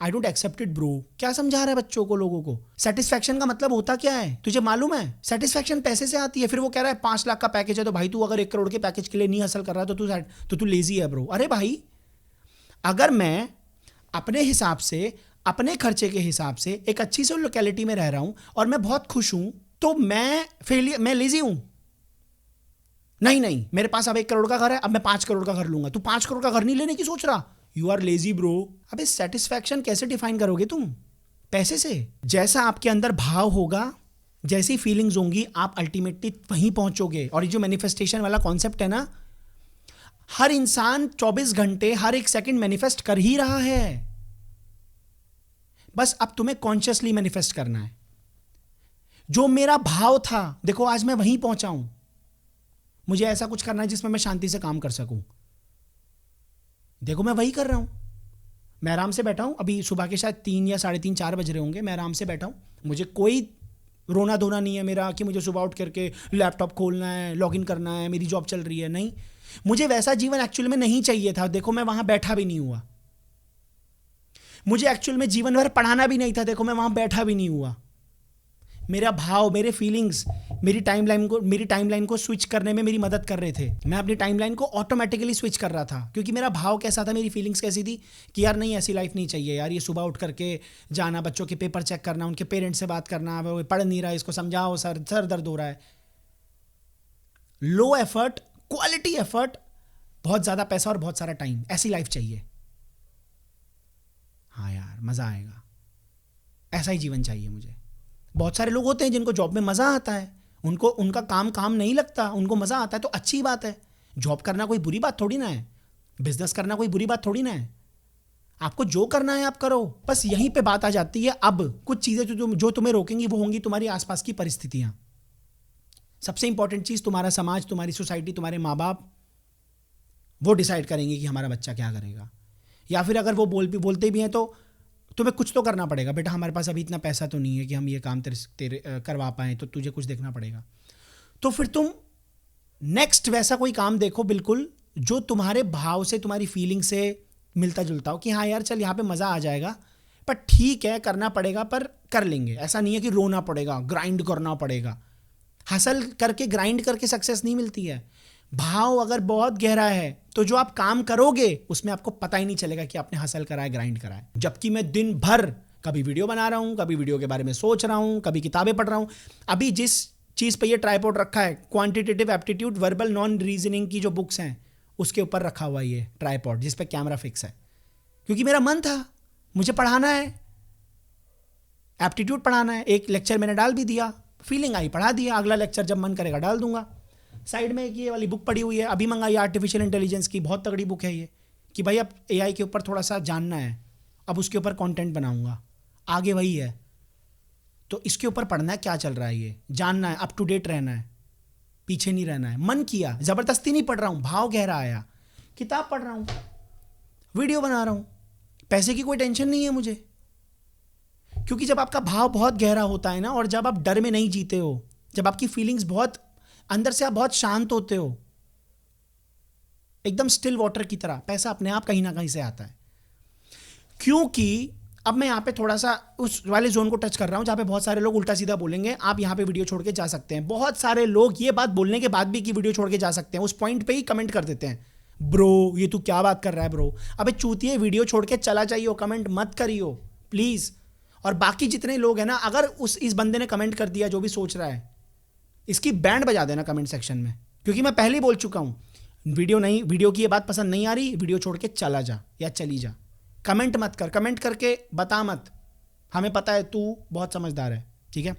I don't accept it bro. क्या समझा रहा है बच्चों को, लोगों को? सेटिस्फैक्शन का मतलब होता क्या है, तुझे मालूम है? सेटिस्फैक्शन पैसे से आती है। फिर वो कह रहा है 5 लाख का पैकेज है, तो भाई तू अगर 1 करोड़ के पैकेज के लिए नहीं हासिल कर रहा तो तू लेजी है ब्रो। अरे भाई, अगर मैं अपने हिसाब से, अपने खर्चे के हिसाब से एक अच्छी सी लोकेलिटी में रह रहा हूं और मैं बहुत खुश हूं, तो मैं लेजी हूं? नहीं, मेरे पास अब 1 करोड़ का घर है, अब मैं 5 करोड़ का घर लूंगा। तू 5 करोड़ का घर नहीं लेने की सोच रहा, यू आर लेजी ब्रो। अबे सेटिस्फैक्शन कैसे डिफाइन करोगे तुम? पैसे से? जैसा आपके अंदर भाव होगा, जैसी फीलिंग्स होंगी, आप अल्टीमेटली वहीं पहुंचोगे। और ये जो मैनिफेस्टेशन वाला कॉन्सेप्ट है ना, हर इंसान 24 घंटे हर एक सेकंड मैनिफेस्ट कर ही रहा है, बस अब तुम्हें कॉन्शियसली मैनिफेस्ट करना है। जो मेरा भाव था, देखो आज मैं वहीं पहुंचा हूं। मुझे ऐसा कुछ करना है जिसमें मैं शांति से काम कर सकूं, देखो मैं वही कर रहा हूं। मैं आराम से बैठा हूं, अभी सुबह के शायद 3 या 3:30 4 बज रहे होंगे, मैं आराम से बैठा हूं। मुझे कोई रोना धोना नहीं है मेरा कि मुझे सुबह उठ करके लैपटॉप खोलना है, लॉगिन करना है, मेरी जॉब चल रही है। नहीं, मुझे वैसा जीवन एक्चुअल में नहीं चाहिए था। देखो मैं वहां बैठा भी नहीं हुआ। मुझे एक्चुअल में जीवन भर पढ़ाना भी नहीं था, देखो मैं वहां बैठा भी नहीं हुआ। मेरा भाव, मेरे फीलिंग्स मेरी टाइमलाइन को स्विच करने में मेरी मदद कर रहे थे। मैं अपनी टाइमलाइन को ऑटोमेटिकली स्विच कर रहा था, क्योंकि मेरा भाव कैसा था, मेरी फीलिंग्स कैसी थी कि यार नहीं, ऐसी लाइफ नहीं चाहिए यार। ये सुबह उठ करके जाना, बच्चों के पेपर चेक करना, उनके पेरेंट्स से बात करना, वो पढ़ नहीं रहा है, इसको समझाओ, सर दर्द हो रहा है। लो एफर्ट, क्वालिटी एफर्ट, बहुत ज़्यादा पैसा और बहुत सारा टाइम, ऐसी लाइफ चाहिए। हाँ यार, मज़ा आएगा, ऐसा ही जीवन चाहिए मुझे। बहुत सारे लोग होते हैं जिनको जॉब में मज़ा आता है, उनका काम नहीं लगता, उनको मज़ा आता है, तो अच्छी बात है। जॉब करना कोई बुरी बात थोड़ी ना है, बिजनेस करना कोई बुरी बात थोड़ी ना है। आपको जो करना है आप करो। बस यहीं पे बात आ जाती है, अब कुछ चीज़ें जो तुम्हें रोकेंगी वो होंगी तुम्हारी आसपास की परिस्थितियाँ। सबसे इंपॉर्टेंट चीज़, तुम्हारा समाज, तुम्हारी सोसाइटी, तुम्हारे माँ बाप, वो डिसाइड करेंगे कि हमारा बच्चा क्या करेगा। या फिर अगर वो बोलते भी हैं तो तुम्हें कुछ तो करना पड़ेगा, बेटा हमारे पास अभी इतना पैसा तो नहीं है कि हम ये काम तेरे करवा पाएँ, तो तुझे कुछ देखना पड़ेगा। तो फिर तुम नेक्स्ट वैसा कोई काम देखो, बिल्कुल जो तुम्हारे भाव से, तुम्हारी फीलिंग से मिलता जुलता हो, कि हाँ यार चल यहाँ पे मज़ा आ जाएगा, पर ठीक है करना पड़ेगा, पर कर लेंगे। ऐसा नहीं है कि रोना पड़ेगा, ग्राइंड करना पड़ेगा। हासिल करके, ग्राइंड करके सक्सेस नहीं मिलती है। भाव अगर बहुत गहरा है तो जो आप काम करोगे उसमें आपको पता ही नहीं चलेगा कि आपने हासिल करा है, ग्राइंड करा है। जबकि मैं दिन भर कभी वीडियो बना रहा हूँ, कभी वीडियो के बारे में सोच रहा हूँ, कभी किताबें पढ़ रहा हूँ। अभी जिस चीज़ पे ये ट्राइपॉड रखा है, quantitative aptitude verbal non reasoning की जो बुक्स हैं, उसके ऊपर रखा हुआ ये ट्राइपॉड, जिस पे कैमरा फिक्स है, क्योंकि मेरा मन था, मुझे पढ़ाना है, एप्टीट्यूड पढ़ाना है। एक लेक्चर मैंने डाल भी दिया, फीलिंग आई, पढ़ा दिया। अगला लेक्चर जब मन करेगा डाल दूंगा। साइड में एक ये वाली बुक पड़ी हुई है, अभी मंगाई, आर्टिफिशियल इंटेलिजेंस की, बहुत तगड़ी बुक है ये, कि भाई अब एआई के ऊपर थोड़ा सा जानना है, अब उसके ऊपर कंटेंट बनाऊंगा। आगे वही है, तो इसके ऊपर पढ़ना है, क्या चल रहा है ये जानना है, अप टू डेट रहना है, पीछे नहीं रहना है। मन किया, ज़बरदस्ती नहीं पढ़ रहा हूँ, भाव गहरा आया, किताब पढ़ रहा हूँ, वीडियो बना रहा हूँ, पैसे की कोई टेंशन नहीं है मुझे। क्योंकि जब आपका भाव बहुत गहरा होता है ना, और जब आप डर में नहीं जीते हो, जब आपकी फीलिंग्स बहुत अंदर से, आप बहुत शांत होते हो, एकदम स्टिल वाटर की तरह, पैसा अपने आप कहीं ना कहीं से आता है। क्योंकि अब मैं यहाँ पे थोड़ा सा उस वाले जोन को टच कर रहा हूँ जहाँ पे बहुत सारे लोग उल्टा सीधा बोलेंगे। आप यहाँ पे वीडियो छोड़ के जा सकते हैं। बहुत सारे लोग ये बात बोलने के बाद भी कि वीडियो छोड़ के जा सकते हैं, उस पॉइंट पे ही कमेंट कर देते हैं, ब्रो ये तू क्या बात कर रहा है ब्रो। अबे चूतिए, वीडियो छोड़ के चला जाइयो, कमेंट मत करियो प्लीज़। और बाकी जितने लोग हैं ना, अगर इस बंदे ने कमेंट कर दिया, जो भी सोच रहा है, इसकी बैंड बजा देना कमेंट सेक्शन में, क्योंकि मैं पहले ही बोल चुका हूँ, वीडियो की ये बात पसंद नहीं आ रही, वीडियो छोड़ के चला जा या चली जा। कमेंट मत कर, कमेंट करके बता मत, हमें पता है तू बहुत समझदार है, ठीक है।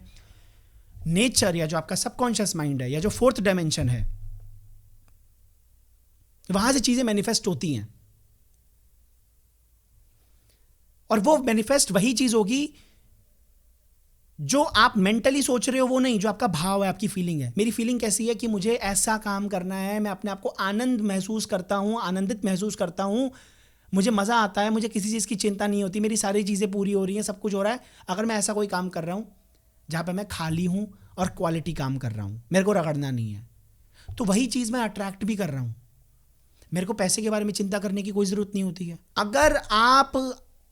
नेचर या जो आपका सबकॉन्शियस माइंड है या जो फोर्थ डायमेंशन है, वहां से चीजें मैनिफेस्ट होती हैं, और वो मैनिफेस्ट वही चीज होगी जो आप मेंटली सोच रहे हो, वो नहीं, जो आपका भाव है, आपकी फीलिंग है। मेरी फीलिंग कैसी है कि मुझे ऐसा काम करना है, मैं अपने आप को आनंद महसूस करता हूं, आनंदित महसूस करता हूं, मुझे मजा आता है, मुझे किसी चीज की चिंता नहीं होती, मेरी सारी चीजें पूरी हो रही हैं, सब कुछ हो रहा है। अगर मैं ऐसा कोई काम कर रहा हूं जहां पे मैं खाली हूं और क्वालिटी काम कर रहा हूं, मेरे को रगड़ना नहीं है, तो वही चीज मैं अट्रैक्ट भी कर रहा हूं। मेरे को पैसे के बारे में चिंता करने की कोई जरूरत नहीं होती है। अगर आप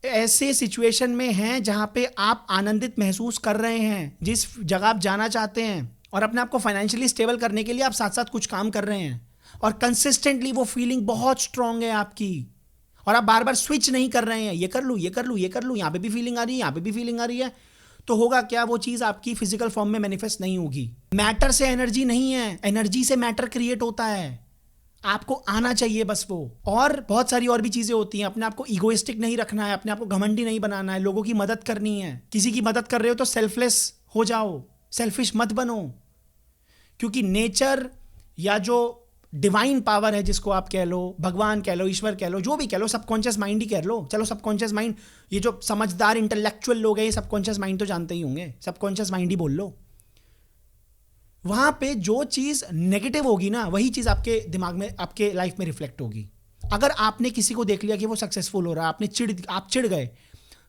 ऐसे सिचुएशन में हैं जहां पे आप आनंदित महसूस कर रहे हैं, जिस जगह आप जाना चाहते हैं, और अपने आप को फाइनेंशियली स्टेबल करने के लिए आप साथ साथ कुछ काम कर रहे हैं, और कंसिस्टेंटली वो फीलिंग बहुत स्ट्रांग है आपकी, और आप बार बार स्विच नहीं कर रहे हैं, ये कर लूं, ये कर लूं, ये कर लूं, यहां पे भी फीलिंग आ रही है, यहां पे भी फीलिंग आ रही है, तो होगा क्या, वो चीज आपकी फिजिकल फॉर्म में मैनिफेस्ट नहीं होगी। मैटर से एनर्जी नहीं है, एनर्जी से मैटर क्रिएट होता है। आपको आना चाहिए बस वो। और बहुत सारी और भी चीजें होती हैं। अपने आप को इगोइस्टिक नहीं रखना है, अपने आप को घमंडी नहीं बनाना है, लोगों की मदद करनी है। किसी की मदद कर रहे हो तो सेल्फलेस हो जाओ, सेल्फिश मत बनो, क्योंकि नेचर या जो डिवाइन पावर है, जिसको आप कह लो, भगवान कह लो, ईश्वर कह लो, जो भी कह लो, सबकॉन्शियस माइंड ही कह लो, चलो सबकॉन्शियस माइंड, ये जो समझदार इंटेलेक्चुअल लोग हैं ये सबकॉन्शियस माइंड तो जानते ही होंगे, सबकॉन्शियस माइंड ही बोल लो। वहां पे जो चीज नेगेटिव होगी ना, वही चीज आपके दिमाग में, आपके लाइफ में रिफ्लेक्ट होगी। अगर आपने किसी को देख लिया कि वो सक्सेसफुल हो रहा है, आप चिढ़ गए,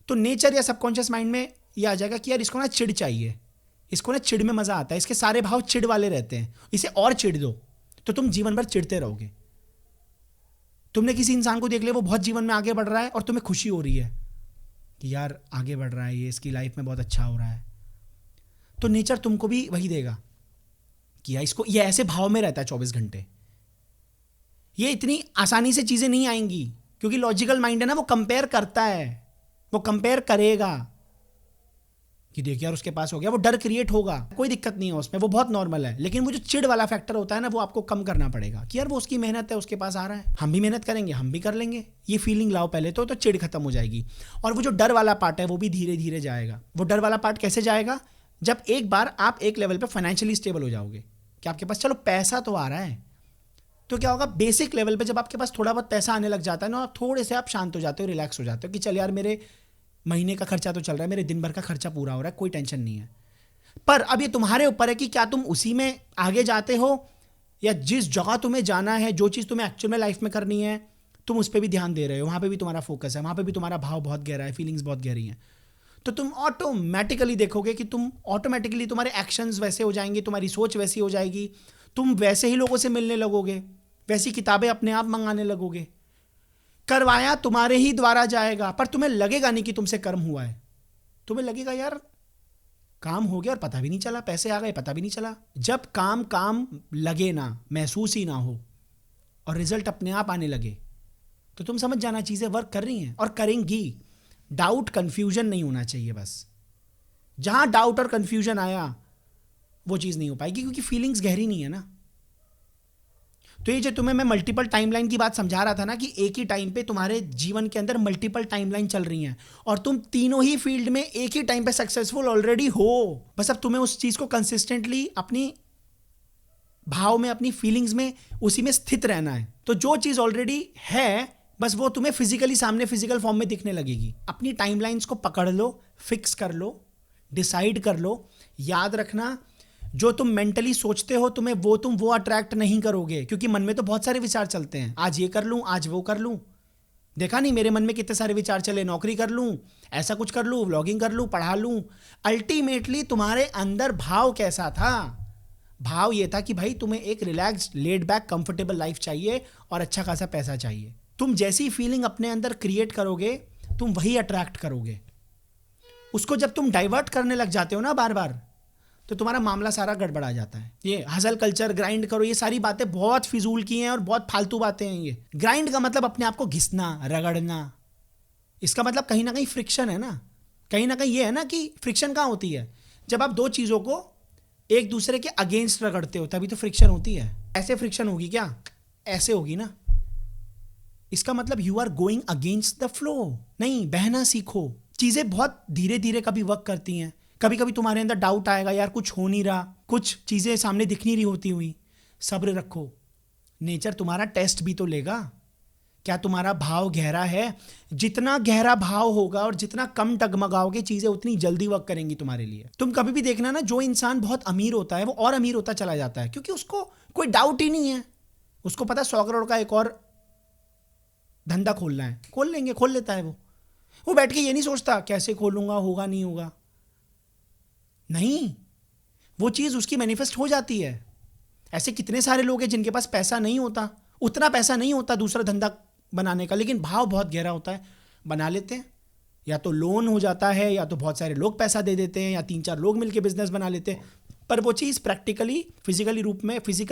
तो नेचर या सबकॉन्शियस माइंड में ये आ जाएगा कि यार इसको ना चिढ़ चाहिए, इसको ना चिढ़ में मजा आता है, इसके सारे भाव चिढ़ वाले रहते हैं, इसे और चिढ़ दो, तो तुम जीवन भर चिढ़ते रहोगे। तुमने किसी इंसान को देख लिया वो बहुत जीवन में आगे बढ़ रहा है और तुम्हें खुशी हो रही है कि यार आगे बढ़ रहा है, ये इसकी लाइफ में बहुत अच्छा हो रहा है, तो नेचर तुमको भी वही देगा कि यार इसको, ये ऐसे भाव में रहता है 24 घंटे। ये इतनी आसानी से चीजें नहीं आएंगी, क्योंकि लॉजिकल माइंड है ना, वो कंपेयर करता है, वो कंपेयर करेगा कि देख यार उसके पास हो गया, वो डर क्रिएट होगा, कोई दिक्कत नहीं है उसमें, वो बहुत नॉर्मल है। लेकिन वो जो चिढ़ वाला फैक्टर होता है ना, वो आपको कम करना पड़ेगा कि यार वो उसकी मेहनत है, उसके पास आ रहा है, हम भी मेहनत करेंगे, हम भी कर लेंगे। ये फीलिंग लाओ पहले तो चिढ़ खत्म हो जाएगी। और वो जो डर वाला पार्ट है वो भी धीरे धीरे जाएगा। वो डर वाला पार्ट कैसे जाएगा? जब एक बार आप एक लेवल पे फाइनेंशियली स्टेबल हो जाओगे कि आपके पास चलो पैसा तो आ रहा है, तो क्या होगा, बेसिक लेवल पे जब आपके पास थोड़ा बहुत पैसा आने लग जाता है ना, थोड़े से आप शांत हो जाते हो, रिलैक्स हो जाते हो कि चल यार मेरे महीने का खर्चा तो चल रहा है, मेरे दिन भर का खर्चा पूरा हो रहा है, कोई टेंशन नहीं है। पर अब ये तुम्हारे ऊपर है कि क्या तुम उसी में आगे जाते हो, या जिस जगह तुम्हें जाना है, जो चीज़ तुम्हें एक्चुअल में लाइफ में करनी है, तुम उस पर भी ध्यान दे रहे हो, वहाँ पे भी तुम्हारा फोकस है, वहाँ पे भी तुम्हारा भाव बहुत गहरा है, फीलिंग्स बहुत गहरी हैं, तो तुम ऑटोमेटिकली देखोगे कि तुम ऑटोमेटिकली तुम्हारे एक्शंस वैसे हो जाएंगे, तुम्हारी सोच वैसी हो जाएगी, तुम वैसे ही लोगों से मिलने लगोगे, वैसी किताबें अपने आप मंगाने लगोगे, करवाया तुम्हारे ही द्वारा जाएगा। पर तुम्हें लगेगा नहीं कि तुमसे कर्म हुआ है, तुम्हें लगेगा यार काम हो गया और पता भी नहीं चला, पैसे आ गए पता भी नहीं चला। जब काम लगे ना, महसूस ही ना हो और रिजल्ट अपने आप आने लगे, तो तुम समझ जाना चीजें वर्क कर रही हैं और करेंगी। डाउट कंफ्यूजन नहीं होना चाहिए बस। जहां डाउट और कंफ्यूजन आया वो चीज नहीं हो पाएगी, क्योंकि फीलिंग्स गहरी नहीं है ना। तो ये जो तुम्हें मैं मल्टीपल टाइमलाइन की बात समझा रहा था ना, कि एक ही टाइम पे तुम्हारे जीवन के अंदर मल्टीपल टाइमलाइन चल रही हैं और तुम तीनों ही फील्ड में एक ही टाइम पे सक्सेसफुल ऑलरेडी हो। बस अब तुम्हें उस चीज को कंसिस्टेंटली अपनी भाव में, अपनी फीलिंग्स में, उसी में स्थित रहना है। तो जो चीज ऑलरेडी है बस वो तुम्हें फिजिकली सामने, फिजिकल फॉर्म में दिखने लगेगी। अपनी टाइमलाइंस को पकड़ लो, फिक्स कर लो, डिसाइड कर लो। याद रखना, जो तुम मेंटली सोचते हो तुम्हें वो अट्रैक्ट नहीं करोगे, क्योंकि मन में तो बहुत सारे विचार चलते हैं। आज ये कर लूं, आज वो कर लूं। देखा नहीं मेरे मन में कितने सारे विचार चले, नौकरी कर लूं, ऐसा कुछ कर लूं, व्लॉगिंग कर लूं, पढ़ा लूं। अल्टीमेटली तुम्हारे अंदर भाव कैसा था? भाव ये था कि भाई तुम्हें एक relaxed, laid back, comfortable life चाहिए और अच्छा खासा पैसा चाहिए। तुम जैसी फीलिंग अपने अंदर क्रिएट करोगे, तुम वही अट्रैक्ट करोगे। उसको जब तुम डाइवर्ट करने लग जाते हो ना बार बार, तो तुम्हारा मामला सारा गड़बड़ा जाता है। ये हसल कल्चर, ग्राइंड करो, ये सारी बातें बहुत फिजूल की हैं और बहुत फालतू बातें हैं। ये ग्राइंड का मतलब अपने आप को घिसना, रगड़ना, इसका मतलब कहीं ना कहीं फ्रिक्शन है ना। कहीं ना कहीं ये है ना कि फ्रिक्शन कहाँ होती है, जब आप दो चीज़ों को एक दूसरे के अगेंस्ट रगड़ते हो तभी तो फ्रिक्शन होती है। ऐसे फ्रिक्शन होगी क्या? ऐसे होगी ना। इसका मतलब you are going against the flow. नहीं, बहना सीखो। चीज़ें बहुत धीरे धीरे कभी वर्क करती हैं। कभी कभी तुम्हारे अंदर डाउट आएगा, यार कुछ हो नहीं रहा, कुछ चीज़ें सामने दिख नहीं रही होती हुई। सब्र रखो, नेचर तुम्हारा टेस्ट भी तो लेगा। क्या तुम्हारा भाव गहरा है? जितना गहरा भाव होगा और जितना कम डगमगाओगे, चीजें उतनी जल्दी वर्क करेंगी तुम्हारे लिए। तुम कभी भी देखना ना, जो इंसान बहुत अमीर होता है वो और अमीर होता चला जाता है, क्योंकि उसको कोई डाउट ही नहीं है। उसको पता 100 करोड़ का एक और धंधा खोलना है, खोल लेंगे, खोल लेता है वो बैठ के ये नहीं सोचता कैसे खोलूंगा, होगा नहीं होगा। नहीं, वो चीज उसकी मैनिफेस्ट हो जाती है। ऐसे कितने सारे लोग हैं जिनके पास पैसा नहीं होता, उतना पैसा नहीं होता दूसरा धंधा बनाने का, लेकिन भाव बहुत गहरा होता है, बना लेते हैं। या तो लोन हो जाता है, या तो बहुत सारे लोग पैसा दे देते हैं, या 3-4 लोग मिलकर बिजनेस बना लेते हैं, पर वो चीज़ प्रैक्टिकली फिजिकल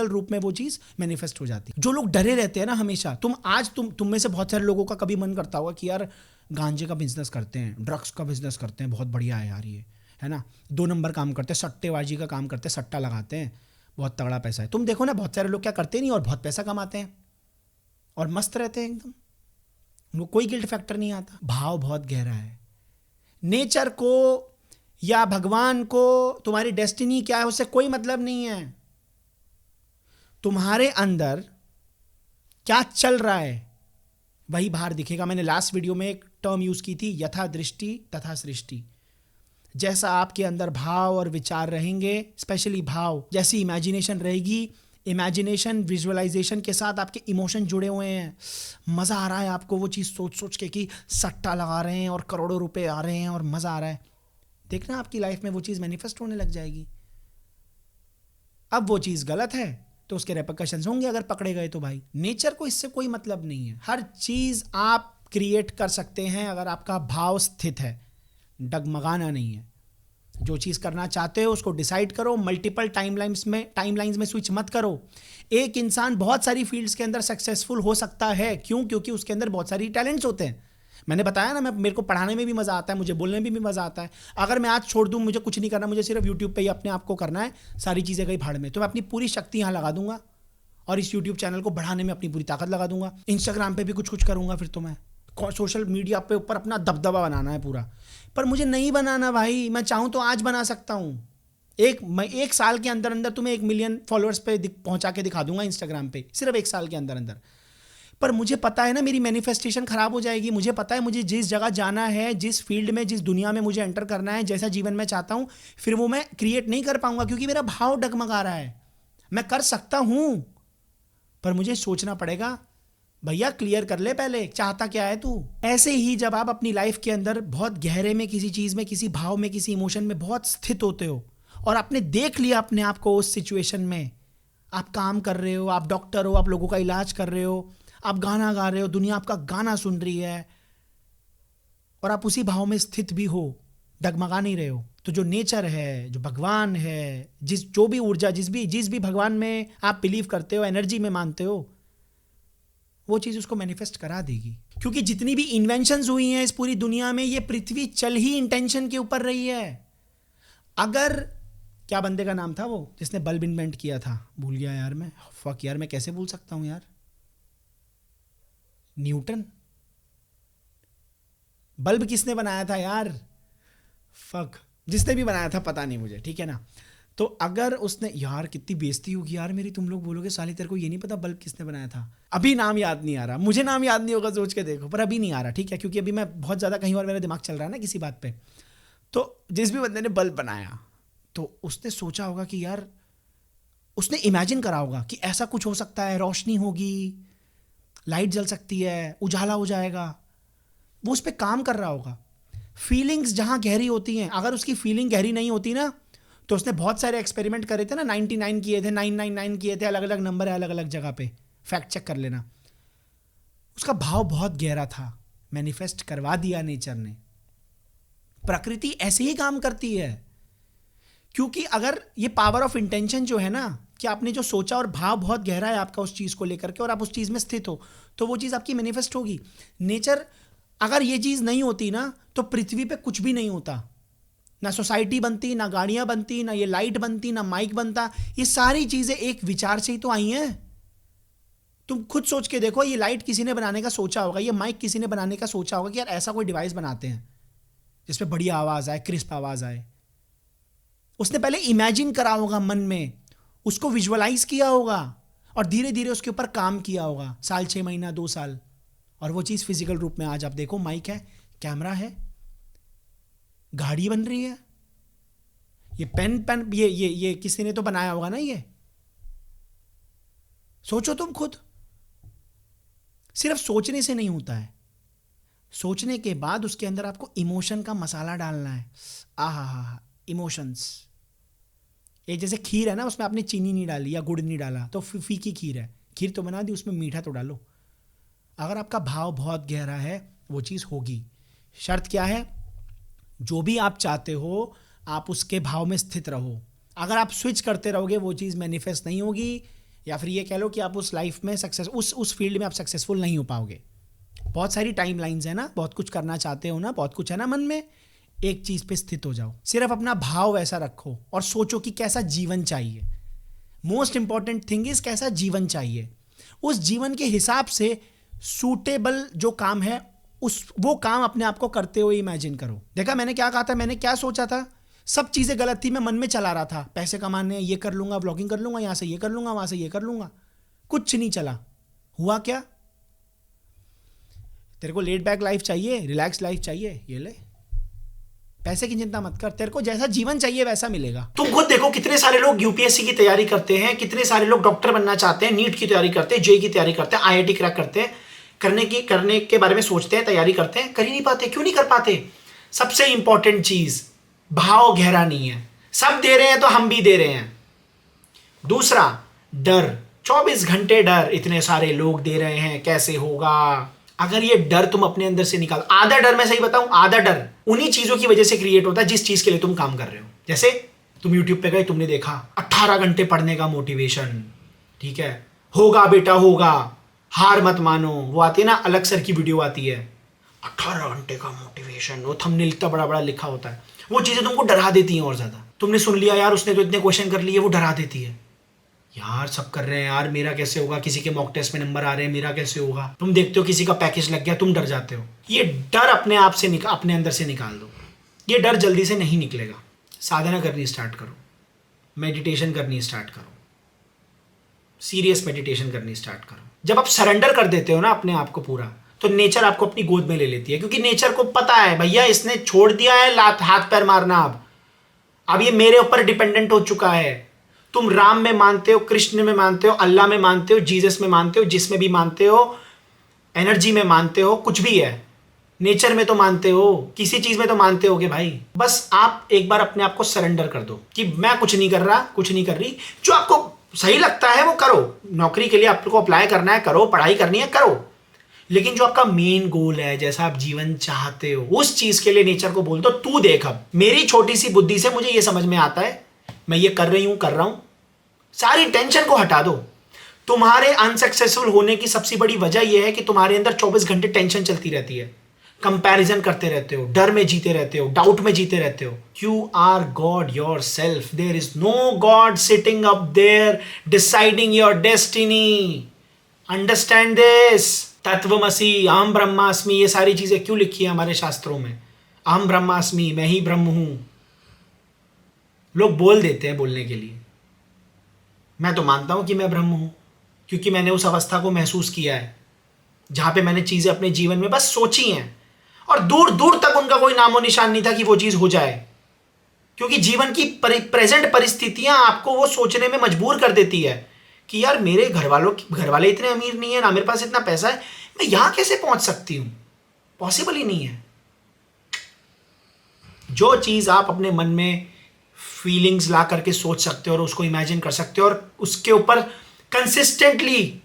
रूप में वो चीज़ मैनिफेस्ट हो जाती है। जो लोग डरे रहते हैं ना हमेशा, तुम में से बहुत सारे लोगों का कभी मन करता होगा कि यार गांजे का बिजनेस करते हैं, ड्रग्स का बिजनेस करते हैं, बहुत बढ़िया है यार ये, है ना, 2 नंबर काम करते हैं, सट्टेबाजी का काम करते हैं, सट्टा लगाते हैं, बहुत तगड़ा पैसा है। तुम देखो ना, बहुत सारे लोग क्या करते नहीं और बहुत पैसा कमाते हैं और मस्त रहते हैं एकदम, उनको कोई गिल्ट फैक्टर नहीं आता। भाव बहुत गहरा है। नेचर को या भगवान को तुम्हारी डेस्टिनी क्या है उससे कोई मतलब नहीं है। तुम्हारे अंदर क्या चल रहा है वही बाहर दिखेगा। मैंने लास्ट वीडियो में एक टर्म यूज की थी, यथा दृष्टि तथा सृष्टि। जैसा आपके अंदर भाव और विचार रहेंगे, स्पेशली भाव, जैसी इमेजिनेशन रहेगी, इमेजिनेशन विजुअलाइजेशन के साथ आपके इमोशन जुड़े हुए हैं, मज़ा आ रहा है आपको वो चीज़ सोच सोच के कि सट्टा लगा रहे हैं और करोड़ों रुपए आ रहे हैं और मज़ा आ रहा है, देखना आपकी लाइफ में वो चीज़ मैनिफेस्ट होने लग जाएगी। अब वो चीज़ गलत है तो उसके रेपरकशंस होंगे अगर पकड़े गए तो। भाई नेचर को इससे कोई मतलब नहीं है। हर चीज़ आप क्रिएट कर सकते हैं अगर आपका भाव स्थित है, डगमगाना नहीं है। जो चीज़ करना चाहते हो उसको डिसाइड करो, मल्टीपल टाइमलाइंस में स्विच मत करो। एक इंसान बहुत सारी फील्ड्स के अंदर सक्सेसफुल हो सकता है, क्यों? क्योंकि उसके अंदर बहुत सारी टैलेंट्स होते हैं। मैंने बताया ना, मेरे को पढ़ाने में भी मज़ा आता है, मुझे बोलने में भी मज़ा आता है। अगर मैं आज छोड़ दूँ, मुझे कुछ नहीं करना, मुझे सिर्फ यूट्यूब पे ही अपने आप को करना है, सारी चीज़ें गई भाड़ में, तो मैं अपनी पूरी शक्ति यहाँ लगा दूंगा और इस यूट्यूब चैनल को बढ़ाने में अपनी पूरी ताकत लगा दूंगा। इंस्टाग्राम पे भी कुछ करूँगा, फिर तो मैं सोशल मीडिया पे ऊपर अपना दबदबा बनाना है पूरा। पर मुझे नहीं बनाना भाई, मैं चाहूँ तो आज बना सकता हूँ। एक साल के अंदर अंदर तुम्हें 1 मिलियन फॉलोअर्स पे पहुँचा के दिखा दूंगा इंस्टाग्राम पे, सिर्फ 1 साल के अंदर अंदर। पर मुझे पता है ना मेरी मैनिफेस्टेशन खराब हो जाएगी। मुझे पता है मुझे जिस जगह जाना है, जिस फील्ड में, जिस दुनिया में मुझे एंटर करना है, जैसा जीवन मैं चाहता हूँ, फिर वो मैं क्रिएट नहीं कर पाऊंगा क्योंकि मेरा भाव डगमगा रहा है। मैं कर सकता हूँ पर मुझे सोचना पड़ेगा। भैया क्लियर कर ले पहले, चाहता क्या है तू। ऐसे ही जब आप अपनी लाइफ के अंदर बहुत गहरे में किसी चीज़ में, किसी भाव में, किसी इमोशन में बहुत स्थित होते हो और आपने देख लिया अपने आप को उस सिचुएशन में, आप काम कर रहे हो, आप डॉक्टर हो, आप लोगों का इलाज कर रहे हो, आप गाना गा रहे हो, दुनिया आपका गाना सुन रही है और आप उसी भाव में स्थित भी हो, डगमगा नहीं रहे हो, तो जो नेचर है, जो भगवान है, जो भी ऊर्जा, जिस भी भगवान में आप बिलीव करते हो, एनर्जी में मानते हो, वो चीज़ उसको मैनिफेस्ट करा देगी। क्योंकि जितनी भी इन्वेंशंस हुई हैं इस पूरी दुनिया में, ये पृथ्वी चल ही इंटेंशन के ऊपर रही है। अगर क्या बंदे का नाम था वो जिसने बल्ब इन्वेंट किया था, भूल गया यार मैं, फक यार, मैं कैसे भूल सकता हूँ यार, न्यूटन। बल्ब किसने बनाया था यार, फक, जिसने भी बनाया था पता नहीं मुझे, ठीक है ना। तो अगर उसने, यार कितनी बेइज्जती होगी यार मेरी, तुम लोग बोलोगे साले तेरे को ये नहीं पता बल्ब किसने बनाया था। अभी नाम याद नहीं आ रहा, मुझे नाम याद नहीं होगा सोच के देखो, पर अभी नहीं आ रहा, ठीक है, क्योंकि अभी मैं बहुत ज़्यादा कहीं और मेरा दिमाग चल रहा है ना किसी बात पे। तो जिस भी बंदे ने बल्ब बनाया तो उसने सोचा होगा कि यार, उसने इमेजिन करा होगा कि ऐसा कुछ हो सकता है, रोशनी होगी, लाइट जल सकती है, उजाला हो जाएगा, वो उस पर काम कर रहा होगा। फीलिंग्स जहाँ गहरी होती हैं, अगर उसकी फीलिंग गहरी नहीं होती ना, तो उसने बहुत सारे एक्सपेरिमेंट करे थे ना, 99 किए थे, 999 किए थे, अलग अलग नंबर है अलग अलग जगह पे, फैक्ट चेक कर लेना। उसका भाव बहुत गहरा था, मैनिफेस्ट करवा दिया नेचर ने। प्रकृति ऐसे ही काम करती है, क्योंकि अगर ये पावर ऑफ इंटेंशन जो है ना, कि आपने जो सोचा और भाव बहुत गहरा है आपका उस चीज़ को लेकर के और आप उस चीज़ में स्थित हो, तो वो चीज़ आपकी मैनिफेस्ट होगी। नेचर अगर ये चीज़ नहीं होती ना तो पृथ्वी पे कुछ भी नहीं होता, ना सोसाइटी बनती, ना गाड़ियाँ बनती, ना ये लाइट बनती, ना माइक बनता। ये सारी चीज़ें एक विचार से ही तो आई हैं। तुम खुद सोच के देखो, ये लाइट किसी ने बनाने का सोचा होगा, ये माइक किसी ने बनाने का सोचा होगा कि यार ऐसा कोई डिवाइस बनाते हैं जिसमें बढ़िया आवाज़ आए, क्रिस्प आवाज़ आए। उसने पहले इमेजिन करा होगा मन में, उसको विजुअलाइज किया होगा और धीरे धीरे उसके ऊपर काम किया होगा, साल 6 महीना 2 साल, और वो चीज़ फिजिकल रूप में आज आप देखो, माइक है, कैमरा है, गाड़ी बन रही है। ये पेन ये किसी ने तो बनाया होगा ना। ये सोचो तुम खुद। सिर्फ सोचने से नहीं होता है, सोचने के बाद उसके अंदर आपको इमोशन का मसाला डालना है। आहा, इमोशंस। ये जैसे खीर है ना, उसमें आपने चीनी नहीं डाली या गुड़ नहीं डाला तो फीकी खीर है। खीर तो बना दी, उसमें मीठा तो डालो। अगर आपका भाव बहुत गहरा है वो चीज़ होगी। शर्त क्या है? जो भी आप चाहते हो आप उसके भाव में स्थित रहो। अगर आप स्विच करते रहोगे वो चीज़ मैनिफेस्ट नहीं होगी, या फिर ये कह लो कि आप उस लाइफ में सक्सेस उस फील्ड में आप सक्सेसफुल नहीं हो पाओगे। बहुत सारी टाइम लाइन्स है ना, बहुत कुछ करना चाहते हो ना, बहुत कुछ है ना मन में। एक चीज़ पे स्थित हो जाओ, सिर्फ अपना भाव ऐसा रखो और सोचो कि कैसा जीवन चाहिए। मोस्ट इंपॉर्टेंट थिंग इज कैसा जीवन चाहिए। उस जीवन के हिसाब से सूटेबल जो काम है वो काम अपने आप को करते हुए इमेजिन करो। देखा मैंने क्या कहा था, मैंने क्या सोचा था? सब चीज़ें गलत थी, मैं मन में चला रहा था। पैसे कमाने, ये कर लूंगा, व्लॉगिंग कर लूंगा, यहाँ से ये कर लूंगा, वहाँ से ये कर लूंगा। कुछ नहीं चला। हुआ क्या? तेरे को लेट बैक लाइफ चाहिए, रिलैक्स लाइफ चाहिए, ये ले। पैसे की चिंता मत कर, तेरे को जैसा जीवन चाहिए वैसा मिलेगा। तुम खुद देखो कितने सारे लोग यूपीएससी की तैयारी करते हैं, कितने सारे लोग डॉक्टर बनना चाहते हैं, नीट की तैयारी करते हैं, जेई की तैयारी करते हैं, आईआईटी क्रैक करते हैं, करने के बारे में सोचते हैं, तैयारी करते हैं, कर ही नहीं पाते। क्यों नहीं कर पाते? सबसे इंपॉर्टेंट चीज, भाव गहरा नहीं है। सब दे रहे हैं तो हम भी दे रहे हैं। दूसरा, डर। 24 घंटे डर, इतने सारे लोग दे रहे हैं, कैसे होगा? अगर ये डर तुम अपने अंदर से निकाल, आधा डर, मैं सही बताऊं, आधा डर उन्हीं चीजों की वजह से क्रिएट होता है जिस चीज के लिए तुम काम कर रहे हो। जैसे तुम YouTube पे गए, तुमने देखा 18 घंटे पढ़ने का मोटिवेशन, ठीक है, होगा बेटा होगा, हार मत मानो। वो आती है ना, अलग सर की वीडियो आती है, 18 घंटे का मोटिवेशन, वो थंबनेल इतना बड़ा बड़ा लिखा होता है। वो चीजें तुमको डरा देती हैं और ज्यादा। तुमने सुन लिया यार उसने तो इतने क्वेश्चन कर लिए, वो डरा देती है। यार सब कर रहे हैं यार, मेरा कैसे होगा? किसी के मॉक टेस्ट में नंबर आ रहे हैं, मेरा कैसे होगा? तुम देखते हो किसी का पैकेज लग गया, तुम डर जाते हो। ये डर अपने आप से अपने अंदर से निकाल दो। ये डर जल्दी से नहीं निकलेगा। साधना करनी स्टार्ट करो, मेडिटेशन करनी स्टार्ट करो, सीरियस मेडिटेशन करनी स्टार्ट करो। जब आप सरेंडर कर देते हो ना अपने आप को पूरा, तो नेचर आपको अपनी गोद में ले लेती है। क्योंकि नेचर को पता है भैया इसने छोड़ दिया है हाथ पैर मारना, अब ये मेरे ऊपर डिपेंडेंट हो चुका है। तुम राम में मानते हो, कृष्ण में मानते हो, अल्लाह में मानते हो, जीसस में मानते हो, जिसमें भी मानते हो, एनर्जी में मानते हो, कुछ भी है, नेचर में तो मानते हो, किसी चीज में तो मानते होगे भाई। बस आप एक बार अपने आप को सरेंडर कर दो कि मैं कुछ नहीं कर रहा, कुछ नहीं कर रही। जो आपको सही लगता है वो करो। नौकरी के लिए आपको अप्लाई करना है, करो। पढ़ाई करनी है, करो। लेकिन जो आपका मेन गोल है, जैसा आप जीवन चाहते हो, उस चीज के लिए नेचर को बोल दो, तू देख, अब मेरी छोटी सी बुद्धि से मुझे ये समझ में आता है, मैं ये कर रही हूं, कर रहा हूं। सारी टेंशन को हटा दो। तुम्हारे अनसक्सेसफुल होने की सबसे बड़ी वजह यह है कि तुम्हारे अंदर 24 घंटे टेंशन चलती रहती है, कंपैरिजन करते रहते हो, डर में जीते रहते हो, डाउट में जीते रहते हो। You are God yourself. There is no God sitting up there deciding your destiny. Understand this. तत्वमसी, अहम ब्रह्मास्मि, ये सारी चीजें क्यों लिखी है हमारे शास्त्रों में? अहम ब्रह्मास्मि, मैं ही ब्रह्म हूं। लोग बोल देते हैं बोलने के लिए। मैं तो मानता हूं कि मैं ब्रह्म हूं, क्योंकि मैंने उस अवस्था को महसूस किया है जहां पे मैंने चीजें अपने जीवन में बस सोची हैं और दूर दूर तक उनका कोई नामो निशान नहीं था कि वो चीज हो जाए। क्योंकि जीवन की प्रेजेंट परिस्थितियां आपको वो सोचने में मजबूर कर देती है कि यार मेरे घर वाले इतने अमीर नहीं है, ना मेरे पास इतना पैसा है, मैं यहां कैसे पहुंच सकती हूं? पॉसिबल ही नहीं है। जो चीज आप अपने मन में फीलिंग्स ला करके सोच सकते हो और उसको इमेजिन कर सकते हो और उसके ऊपर कंसिस्टेंटली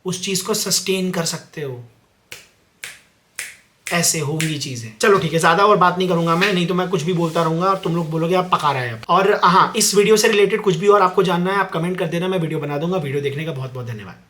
उस चीज को सस्टेन कर सकते हो, ऐसे होंगी चीजें। चलो ठीक है, ज्यादा और बात नहीं करूंगा मैं, नहीं तो मैं कुछ भी बोलता रहूंगा और तुम लोग बोलोगे आप पका रहे हैं। और हाँ, इस वीडियो से रिलेटेड कुछ भी और आपको जानना है आप कमेंट कर देना, मैं वीडियो बना दूंगा। वीडियो देखने का बहुत बहुत धन्यवाद।